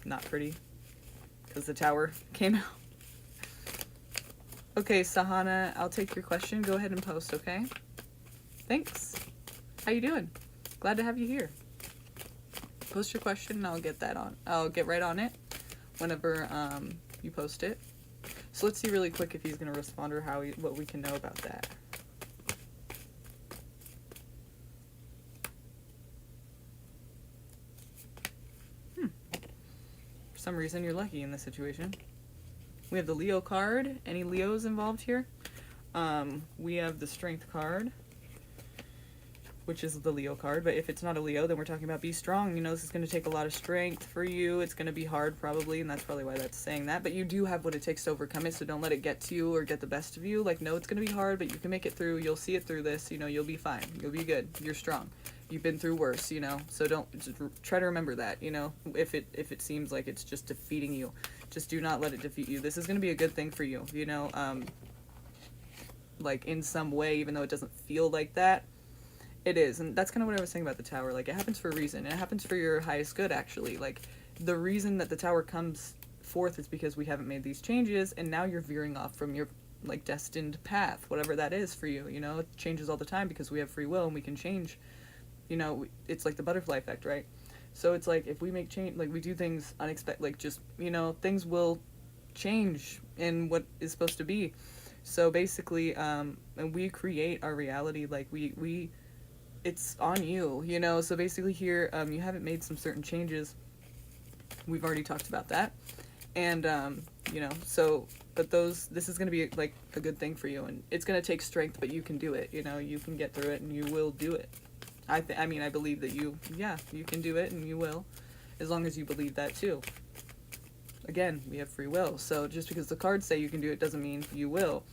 not pretty. Because the Tower came out. Okay, Sahana, I'll take your question. Go ahead and post, okay? Thanks. How you doing? Glad to have you here. Post your question and I'll get that on. I'll get right on it whenever you post it. So let's see really quick if he's going to respond or what we can know about that. For some reason, you're lucky in this situation. We have the Leo card. Any Leos involved here? We have the Strength card, which is the Leo card, but if it's not a Leo, then we're talking about be strong. You know, this is going to take a lot of strength for you. It's going to be hard probably, and that's probably why that's saying that, but you do have what it takes to overcome it, so don't let it get to you or get the best of you. Like, no, it's going to be hard, but you can make it through. You'll see it through this, you know, you'll be fine. You'll be good. You're strong. You've been through worse, you know, so don't, just try to remember that, you know, if it seems like it's just defeating you, just do not let it defeat you. This is going to be a good thing for you, you know, like in some way, even though it doesn't feel like that, it is. And that's kind of what I was saying about the Tower. Like, it happens for a reason, and it happens for your highest good, actually. Like, the reason that the Tower comes forth is because we haven't made these changes, and now you're veering off from your, like, destined path, whatever that is for you, you know. It changes all the time because we have free will and we can change, you know. It's like the butterfly effect, right? So it's like, if we make change, like, we do things unexpected, like, just, you know, things will change in what is supposed to be. So basically, and we create our reality, like, we it's on you, you know. So basically here, you haven't made some certain changes. We've already talked about that. And, you know, so, but this is going to be, like, a good thing for you. And it's going to take strength, but you can do it, you know. You can get through it, and you will do it. I believe that you can do it, and you will, as long as you believe that, too. Again, we have free will. So just because the cards say you can do it doesn't mean you will.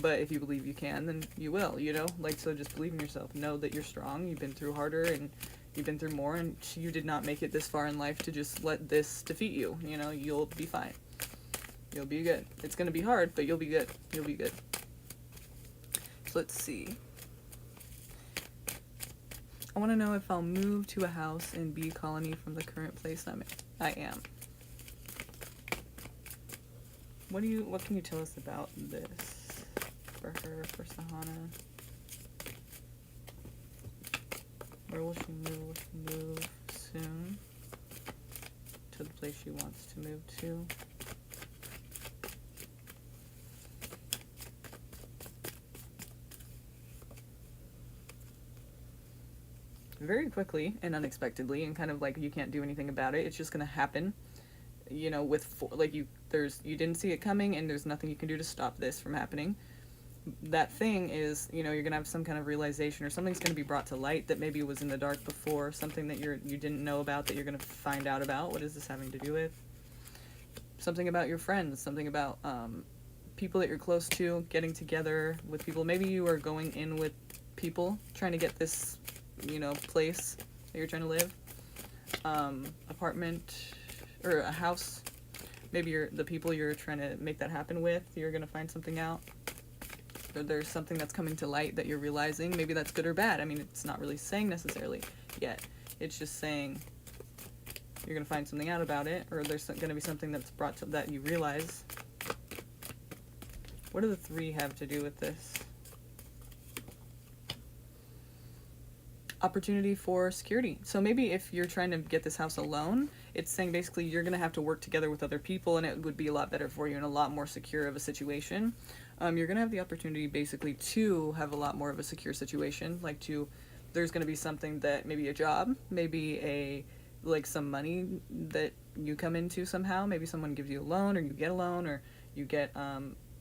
But if you believe you can, then you will, you know? Like, so just believe in yourself. Know that you're strong. You've been through harder, and you've been through more, and you did not make it this far in life to just let this defeat you. You know, you'll be fine. You'll be good. It's going to be hard, but you'll be good. You'll be good. So let's see. I want to know if I'll move to a house in B Colony from the current place I am. What can you tell us about this? For her, for Sahana. Where will she move? Will she move soon to the place she wants to move to? Very quickly and unexpectedly, and kind of like you can't do anything about it. It's just gonna happen. You know, you didn't see it coming, and there's nothing you can do to stop this from happening. That thing is, you know, you're gonna have some kind of realization, or something's gonna be brought to light that maybe was in the dark before, something that you didn't know about that you're gonna find out about. What is this having to do with? Something about your friends, something about people that you're close to, getting together with people. Maybe you are going in with people, trying to get this, you know, place that you're trying to live, apartment, or a house. Maybe the people you're trying to make that happen with, you're gonna find something out. Or there's something that's coming to light that you're realizing. Maybe that's good or bad. I mean, it's not really saying necessarily yet. It's just saying you're going to find something out about it, or there's going to be something that's brought to that you realize. What do the 3 have to do with this? Opportunity for security. So maybe if you're trying to get this house alone, it's saying basically you're going to have to work together with other people, and it would be a lot better for you and a lot more secure of a situation. You're going to have the opportunity basically to have a lot more of a secure situation. There's going to be something that, maybe a job, maybe some money that you come into somehow. Maybe someone gives you a loan, or you get a loan, or you get,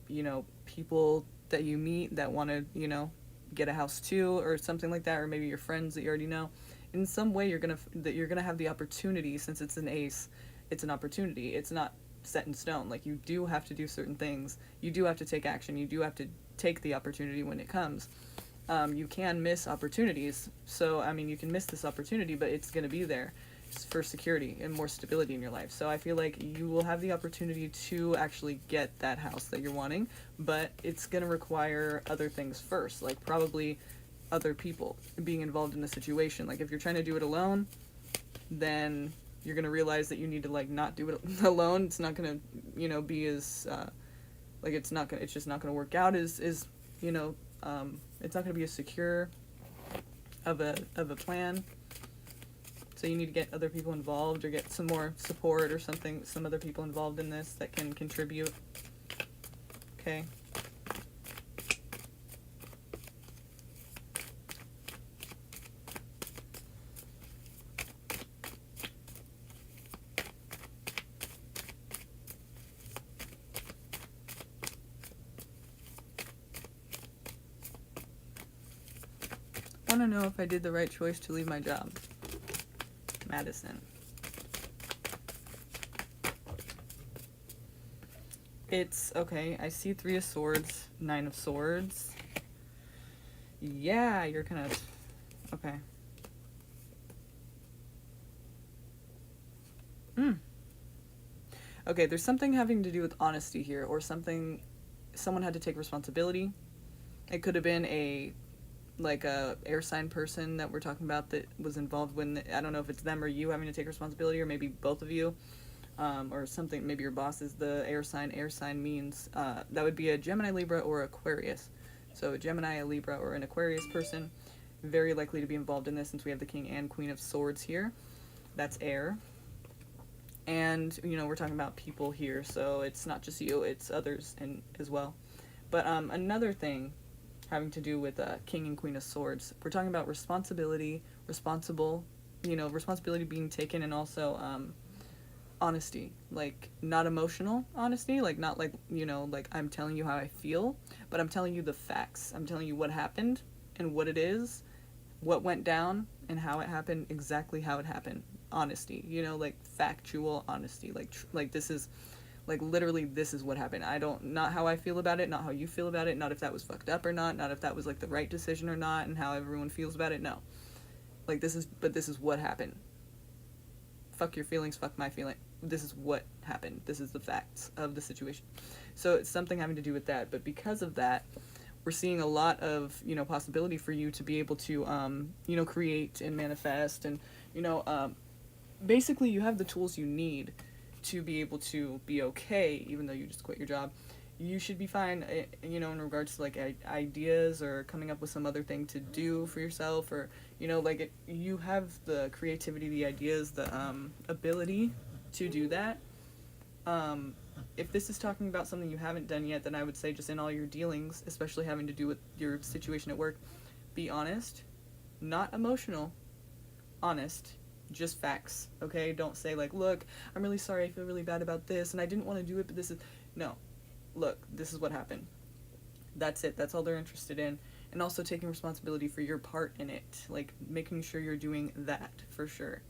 you know, people that you meet that want to, you know, get a house too, or something like that, or maybe your friends that you already know. In some way, you're gonna have the opportunity. Since it's an ace, it's an opportunity. It's not set in stone. Like, you do have to do certain things. You do have to take action. You do have to take the opportunity when it comes. You can miss opportunities. So, I mean, you can miss this opportunity, but it's gonna be there for security and more stability in your life. So I feel like you will have the opportunity to actually get that house that you're wanting, but it's going to require other things first, like probably other people being involved in the situation. Like, if you're trying to do it alone, then you're going to realize that you need to, like, not do it alone. It's not going to, you know, be as it's just not going to work out as you know, it's not going to be as secure of a plan. So you need to get other people involved, or get some more support or something, some other people involved in this that can contribute. Okay. want to know if I did the right choice to leave my job. Madison. It's, okay, I see 3 of Swords, 9 of Swords. Yeah, you're kind of, okay. Okay, there's something having to do with honesty here, or something, someone had to take responsibility. It could have been a air sign person that we're talking about that was involved when, I don't know if it's them or you having to take responsibility, or maybe both of you, or something, maybe your boss is the air sign. Air sign means, that would be a Gemini, Libra, or Aquarius. So a Gemini, a Libra, or an Aquarius person, very likely to be involved in this since we have the King and Queen of Swords here. That's air. And, you know, we're talking about people here, so it's not just you, it's others and as well. But another thing having to do with King and Queen of Swords, we're talking about responsibility, responsibility being taken, and also honesty. Like, not emotional honesty, like, not like, like I'm telling you how I feel, but I'm telling you the facts. I'm telling you what happened and what it is, what went down, and how it happened, exactly how it happened. Honesty, like factual honesty, like this is, like, literally this is what happened. Not how I feel about it, not how you feel about it, not if that was fucked up or not if that was like the right decision or not, and how everyone feels about it. No, like, this is what happened. Fuck your feelings, fuck my feeling. This is what happened. This is the facts of the situation. So it's something having to do with that. But because of that, we're seeing a lot of, possibility for you to be able to, create and manifest, and, basically you have the tools you need to be able to be okay, even though you just quit your job. You should be fine, in regards to, like, ideas or coming up with some other thing to do for yourself, or, you have the creativity, the ideas, the ability to do that. If this is talking about something you haven't done yet, then I would say just in all your dealings, especially having to do with your situation at work, be honest, not emotional, honest. Just facts, okay? Don't say, like, look, I'm really sorry, I feel really bad about this, and I didn't want to do it, but this is... No. Look, this is what happened. That's it. That's all they're interested in. And also taking responsibility for your part in it. Like, making sure you're doing that, for sure.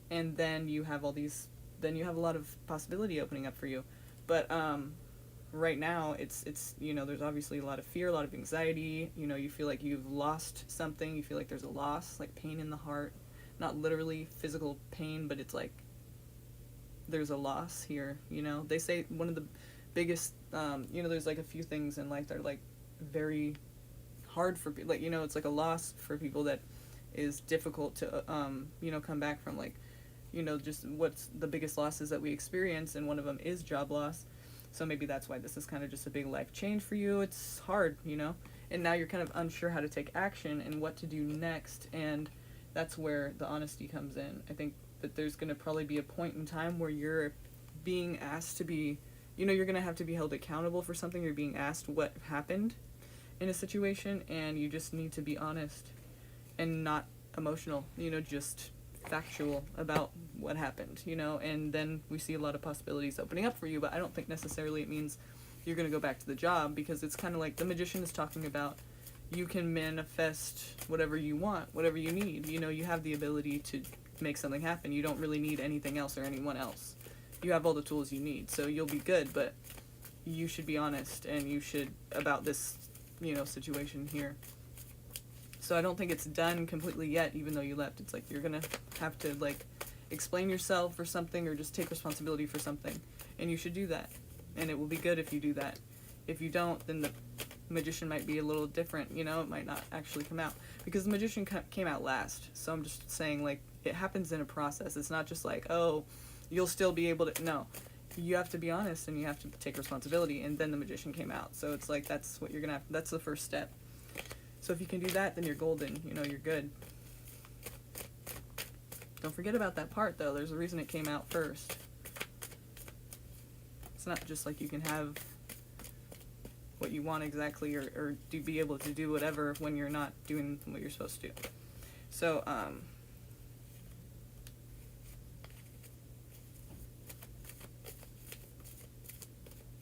And then you have all these... Then you have a lot of possibility opening up for you. But, right now, it's there's obviously a lot of fear, a lot of anxiety. You feel like you've lost something. You feel like there's a loss, like pain in the heart. Not literally physical pain, but it's like there's a loss here, They say one of the biggest, there's like a few things in life that are like very hard for people, like, it's like a loss for people that is difficult to, come back from, like, just what's the biggest losses that we experience, and one of them is job loss. So maybe that's why this is kind of just a big life change for you. It's hard, and now you're kind of unsure how to take action and what to do next, and that's where the honesty comes in. I think that there's going to probably be a point in time where you're being asked to be, you're going to have to be held accountable for something. You're being asked what happened in a situation, and you just need to be honest and not emotional, just factual about what happened, and then we see a lot of possibilities opening up for you. But I don't think necessarily it means you're going to go back to the job, because it's kind of like the Magician is talking about you can manifest whatever you want, whatever you need. You have the ability to make something happen. You don't really need anything else or anyone else. You have all the tools you need, so you'll be good, but you should be honest, and you should, about this, situation here. So I don't think it's done completely yet, even though you left. It's like you're gonna have to, like, explain yourself or something, or just take responsibility for something, and you should do that, and it will be good if you do that. If you don't, then the Magician might be a little different, it might not actually come out, because the Magician came out last. So I'm just saying, like, it happens in a process. It's not just like, oh, you'll still be able to, no, you have to be honest, and you have to take responsibility, and then the Magician came out. So it's like, that's what you're gonna have, that's the first step. So if you can do that, then you're golden, you're good. Don't forget about that part, though. There's a reason it came out first. It's not just like you can have what you want exactly, or be able to do whatever when you're not doing what you're supposed to do. So,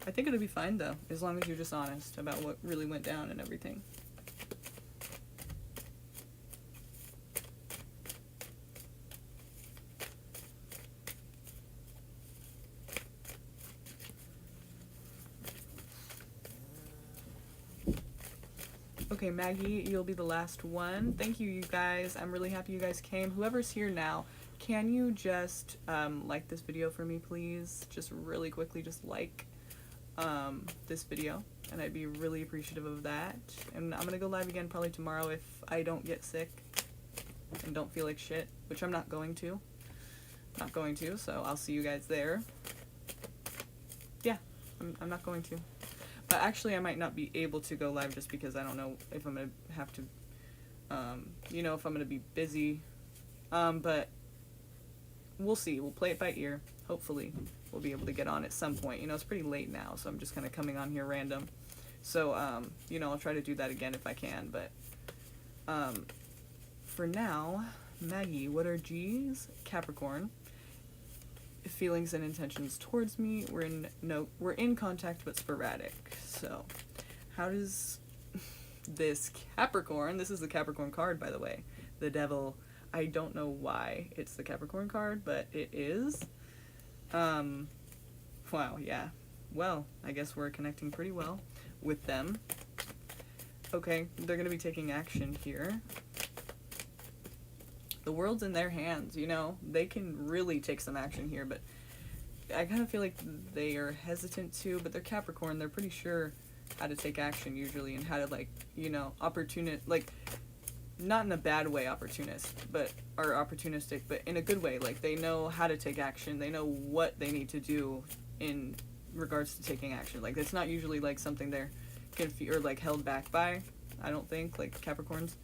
I think it'll be fine, though, as long as you're just honest about what really went down and everything. Okay, Maggie, you'll be the last one. Thank you, you guys. I'm really happy you guys came. Whoever's here now, can you just like this video for me, please? Just really quickly, just like this video, and I'd be really appreciative of that. And I'm gonna go live again probably tomorrow if I don't get sick and don't feel like shit, which I'm not going to. So I'll see you guys there. Yeah, I'm not going to. But actually, I might not be able to go live just because I don't know if I'm gonna have to, if I'm gonna be busy. But we'll see. We'll play it by ear. Hopefully, we'll be able to get on at some point. It's pretty late now, so I'm just kind of coming on here random. So, I'll try to do that again if I can. But for now, Maggie, what are G's? Capricorn. Feelings and intentions towards me. We're in contact but sporadic. So, how does this Capricorn? This is the Capricorn card, by the way. The Devil. I don't know why it's the Capricorn card, but it is. Wow, yeah. Well, I guess we're connecting pretty well with them. Okay, they're gonna be taking action here. The world's in their hands, they can really take some action here, but I kind of feel like they are hesitant to, but they're Capricorn, they're pretty sure how to take action usually, and how to, not in a bad way opportunistic, but in a good way. Like, they know how to take action, they know what they need to do in regards to taking action. Like, it's not usually, something they're confused or, held back by, I don't think. Capricorns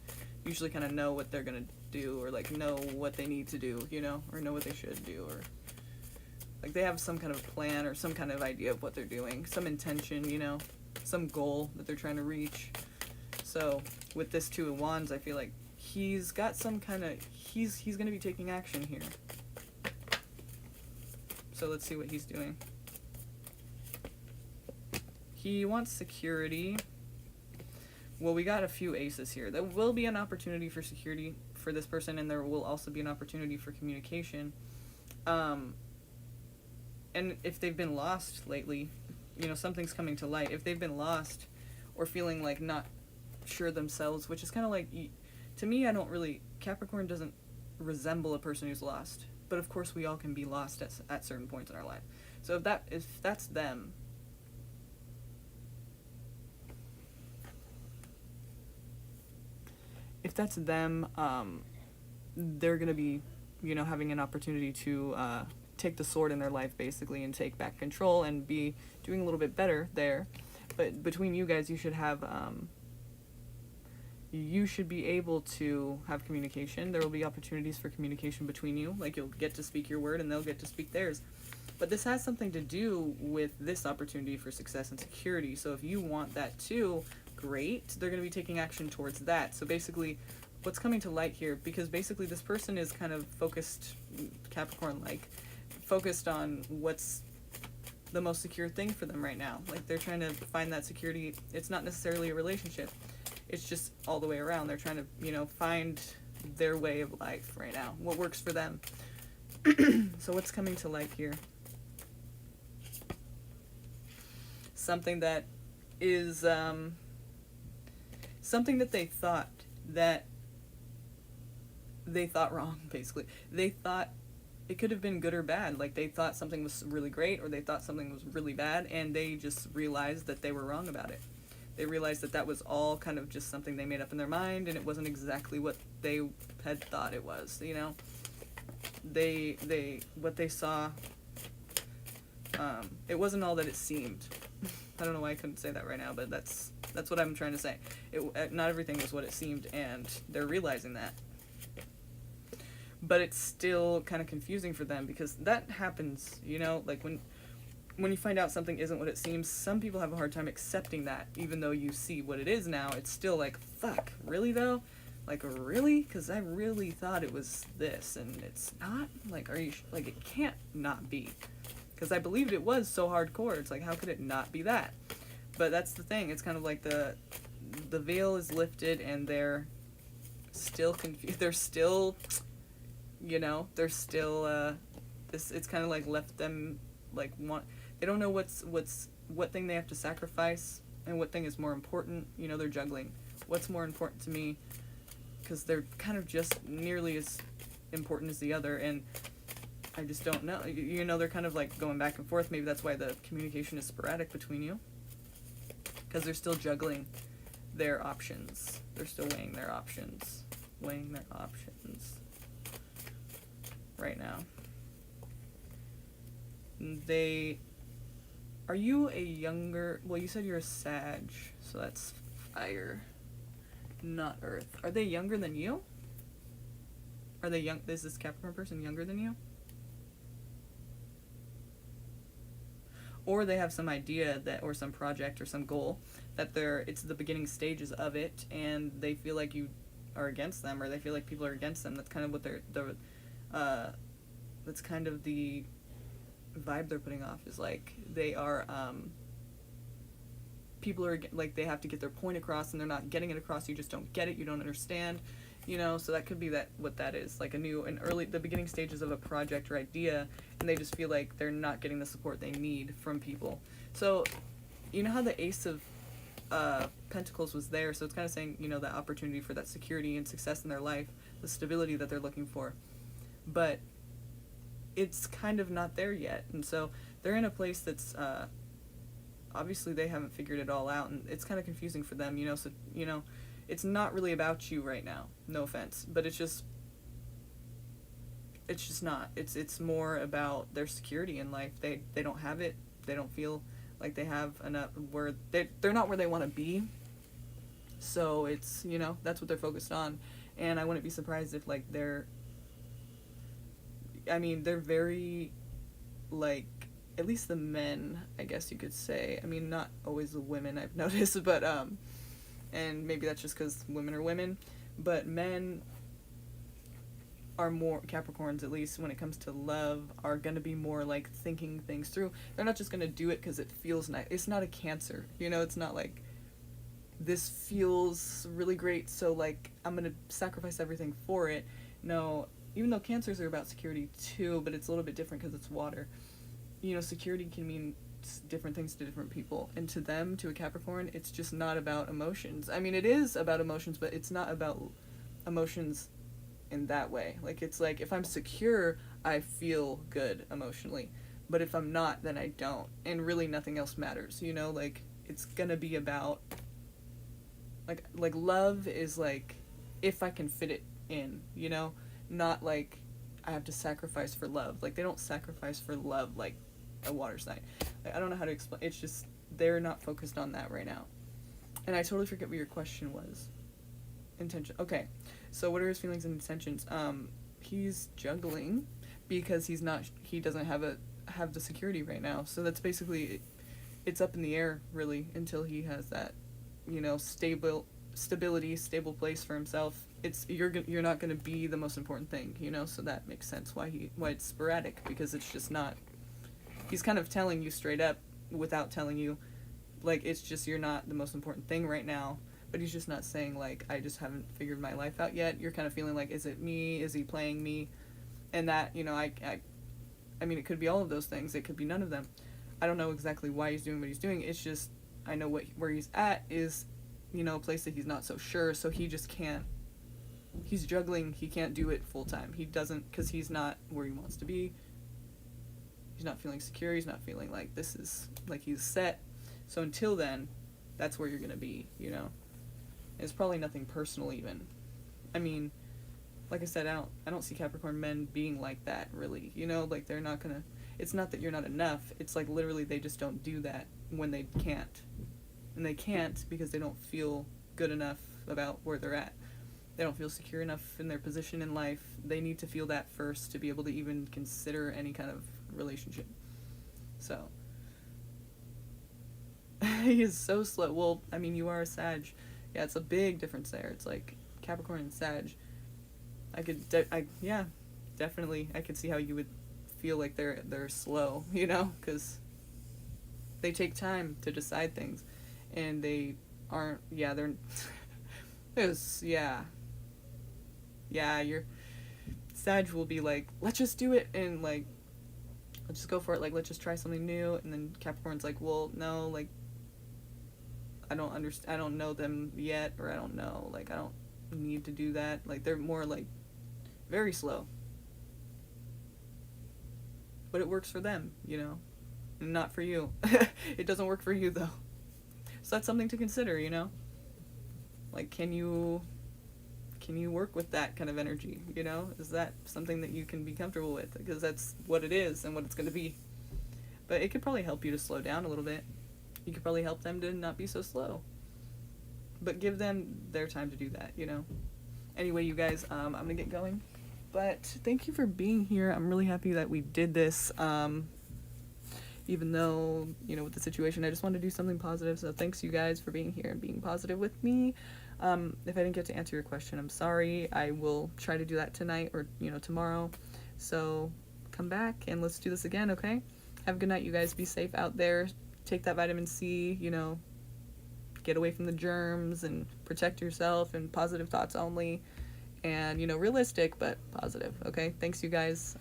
usually kind of know what they're gonna do, or know what they need to do, or know what they should do, or they have some kind of plan or some kind of idea of what they're doing, some intention, some goal that they're trying to reach. So with this Two of Wands, I feel like he's got some kind of he's gonna be taking action here. So let's see what he's doing. He wants security. Well, we got a few aces here. There will be an opportunity for security for this person, and there will also be an opportunity for communication. And if they've been lost lately, something's coming to light. If they've been lost or feeling not sure themselves, which is kind of to me, Capricorn doesn't resemble a person who's lost. But of course, we all can be lost at certain points in our life. So if that's them, they're going to be, having an opportunity to take the sword in their life, basically, and take back control and be doing a little bit better there. But between you guys, you should have, you should be able to have communication. There will be opportunities for communication between you. You'll get to speak your word and they'll get to speak theirs. But this has something to do with this opportunity for success and security. So if you want that too, great. They're going to be taking action towards that. So basically, what's coming to light here, because basically this person is kind of focused, Capricorn-like, focused on what's the most secure thing for them right now. They're trying to find that security. It's not necessarily a relationship. It's just all the way around. They're trying to, find their way of life right now, what works for them. So what's coming to light here? Something that is, something that they thought wrong, basically. They thought it could have been good or bad. They thought something was really great, or they thought something was really bad, and they just realized that they were wrong about it. They realized that was all kind of just something they made up in their mind, and it wasn't exactly what they had thought it was, what they saw, it wasn't all that it seemed. I don't know why I couldn't say that right now, but that's what I'm trying to say. Not everything was what it seemed, and they're realizing that. But it's still kind of confusing for them, because that happens, when you find out something isn't what it seems, some people have a hard time accepting that. Even though you see what it is now, it's still fuck, really though? Really? Because I really thought it was this, and it's not? Are you, it can't not be. Because I believed it was so hardcore. It's how could it not be that? But that's the thing. It's kind of the veil is lifted, and they're still confused. They're still, it's kind of left them, they don't know what thing they have to sacrifice and what thing is more important. They're juggling what's more important to me, because they're kind of just nearly as important as the other, and I just don't know. You know, they're kind of like going back and forth. Maybe that's why the communication is sporadic between you, because they're still juggling their options. They're still weighing their options right now. Are you a younger, well, you said you're a Sag, so that's fire, not earth. Are they younger than you? Are they young? Is this Capricorn person younger than you? Or they have some idea that, or some project or some goal that it's the beginning stages of it, and they feel like you are against them, or they feel like people are against them. That's kind of what that's kind of the vibe they're putting off, is like they are, people are, like, they have to get their point across, and they're not getting it across. You just don't get it, you don't understand, you know. So that could be what that is, like the beginning stages of a project or idea, and they just feel like they're not getting the support they need from people. So you know how the Ace of Pentacles was there, so it's kind of saying, you know, that opportunity for that security and success in their life, the stability that they're looking for, but it's kind of not there yet. And so they're in a place that's obviously they haven't figured it all out, and it's kind of confusing for them, you know. So, you know, it's not really about you right now, no offense, but it's just not. It's more about their security in life. They don't have it. They don't feel like they have enough, where they're not where they want to be. So it's, you know, that's what they're focused on. And I wouldn't be surprised if, like, they're very, like, at least the men, I guess you could say. I mean, not always the women, I've noticed, but and maybe that's just because women are women, but men are more, Capricorns at least, when it comes to love, are going to be more like thinking things through. They're not just going to do it because it feels nice. It's not a Cancer, you know. It's not like, this feels really great, so, like, I'm going to sacrifice everything for it. No, even though Cancers are about security too, but it's a little bit different because it's water. You know, security can mean different things to different people, and to them, to a Capricorn, it's just not about emotions. I mean, it is about emotions, but it's not about emotions in that way. Like, it's like, if I'm secure, I feel good emotionally, but if I'm not, then I don't, and really nothing else matters, you know. Like, it's gonna be about, like love is like, if I can fit it in, you know, not like I have to sacrifice for love. Like, they don't sacrifice for love like a water sign. Like, I don't know how to explain. It's just, they're not focused on that right now. And I totally forget what your question was. Intention. Okay, so what are his feelings and intentions? He's juggling because he doesn't have the security right now. So that's basically, it's up in the air really until he has that, you know, stability, stable place for himself. You're not going to be the most important thing, you know. So that makes sense why it's sporadic, because it's just not. He's kind of telling you straight up without telling you, like, it's just, you're not the most important thing right now. But he's just not saying, like, I just haven't figured my life out yet. You're kind of feeling like, is it me? Is he playing me? And that, you know, I mean, it could be all of those things. It could be none of them. I don't know exactly why he's doing what he's doing. It's just, I know where he's at is, you know, a place that he's not so sure. So he just can't. He's juggling. He can't do it full time. He doesn't, because he's not where he wants to be. He's not feeling secure. He's not feeling like this is, like, he's set. So until then, that's where you're going to be, you know. It's probably nothing personal even. I mean, like I said, I don't see Capricorn men being like that, really. You know, like, they're not gonna, it's not that you're not enough. It's like, literally, they just don't do that when they can't. And they can't because they don't feel good enough about where they're at. They don't feel secure enough in their position in life. They need to feel that first to be able to even consider any kind of relationship. So, he is so slow. Well, I mean, you are a Sag. Yeah, it's a big difference there. It's like Capricorn and Sag. Definitely, I could see how you would feel like they're slow, you know, because they take time to decide things, and they aren't. Yeah, they're. Your Sag will be like, let's just do it, and like, let's just go for it. Like, let's just try something new, and then Capricorn's like, well, no, like, I don't understand, I don't know them yet, or I don't know, like, I don't need to do that. Like, they're more like very slow, but it works for them, you know, and not for you. It doesn't work for you though, so that's something to consider, you know. Like, can you work with that kind of energy, you know? Is that something that you can be comfortable with? Because that's what it is and what it's going to be. But it could probably help you to slow down a little bit. You could probably help them to not be so slow. But give them their time to do that, you know? Anyway, you guys, I'm going to get going. But thank you for being here. I'm really happy that we did this. Even though, you know, with the situation, I just wanted to do something positive. So thanks, you guys, for being here and being positive with me. If I didn't get to answer your question, I'm sorry. I will try to do that tonight or, you know, tomorrow. So come back and let's do this again, okay? Have a good night, you guys. Be safe out there. Take that vitamin C, you know, get away from the germs and protect yourself, and positive thoughts only. And, you know, realistic, but positive, okay? Thanks, you guys.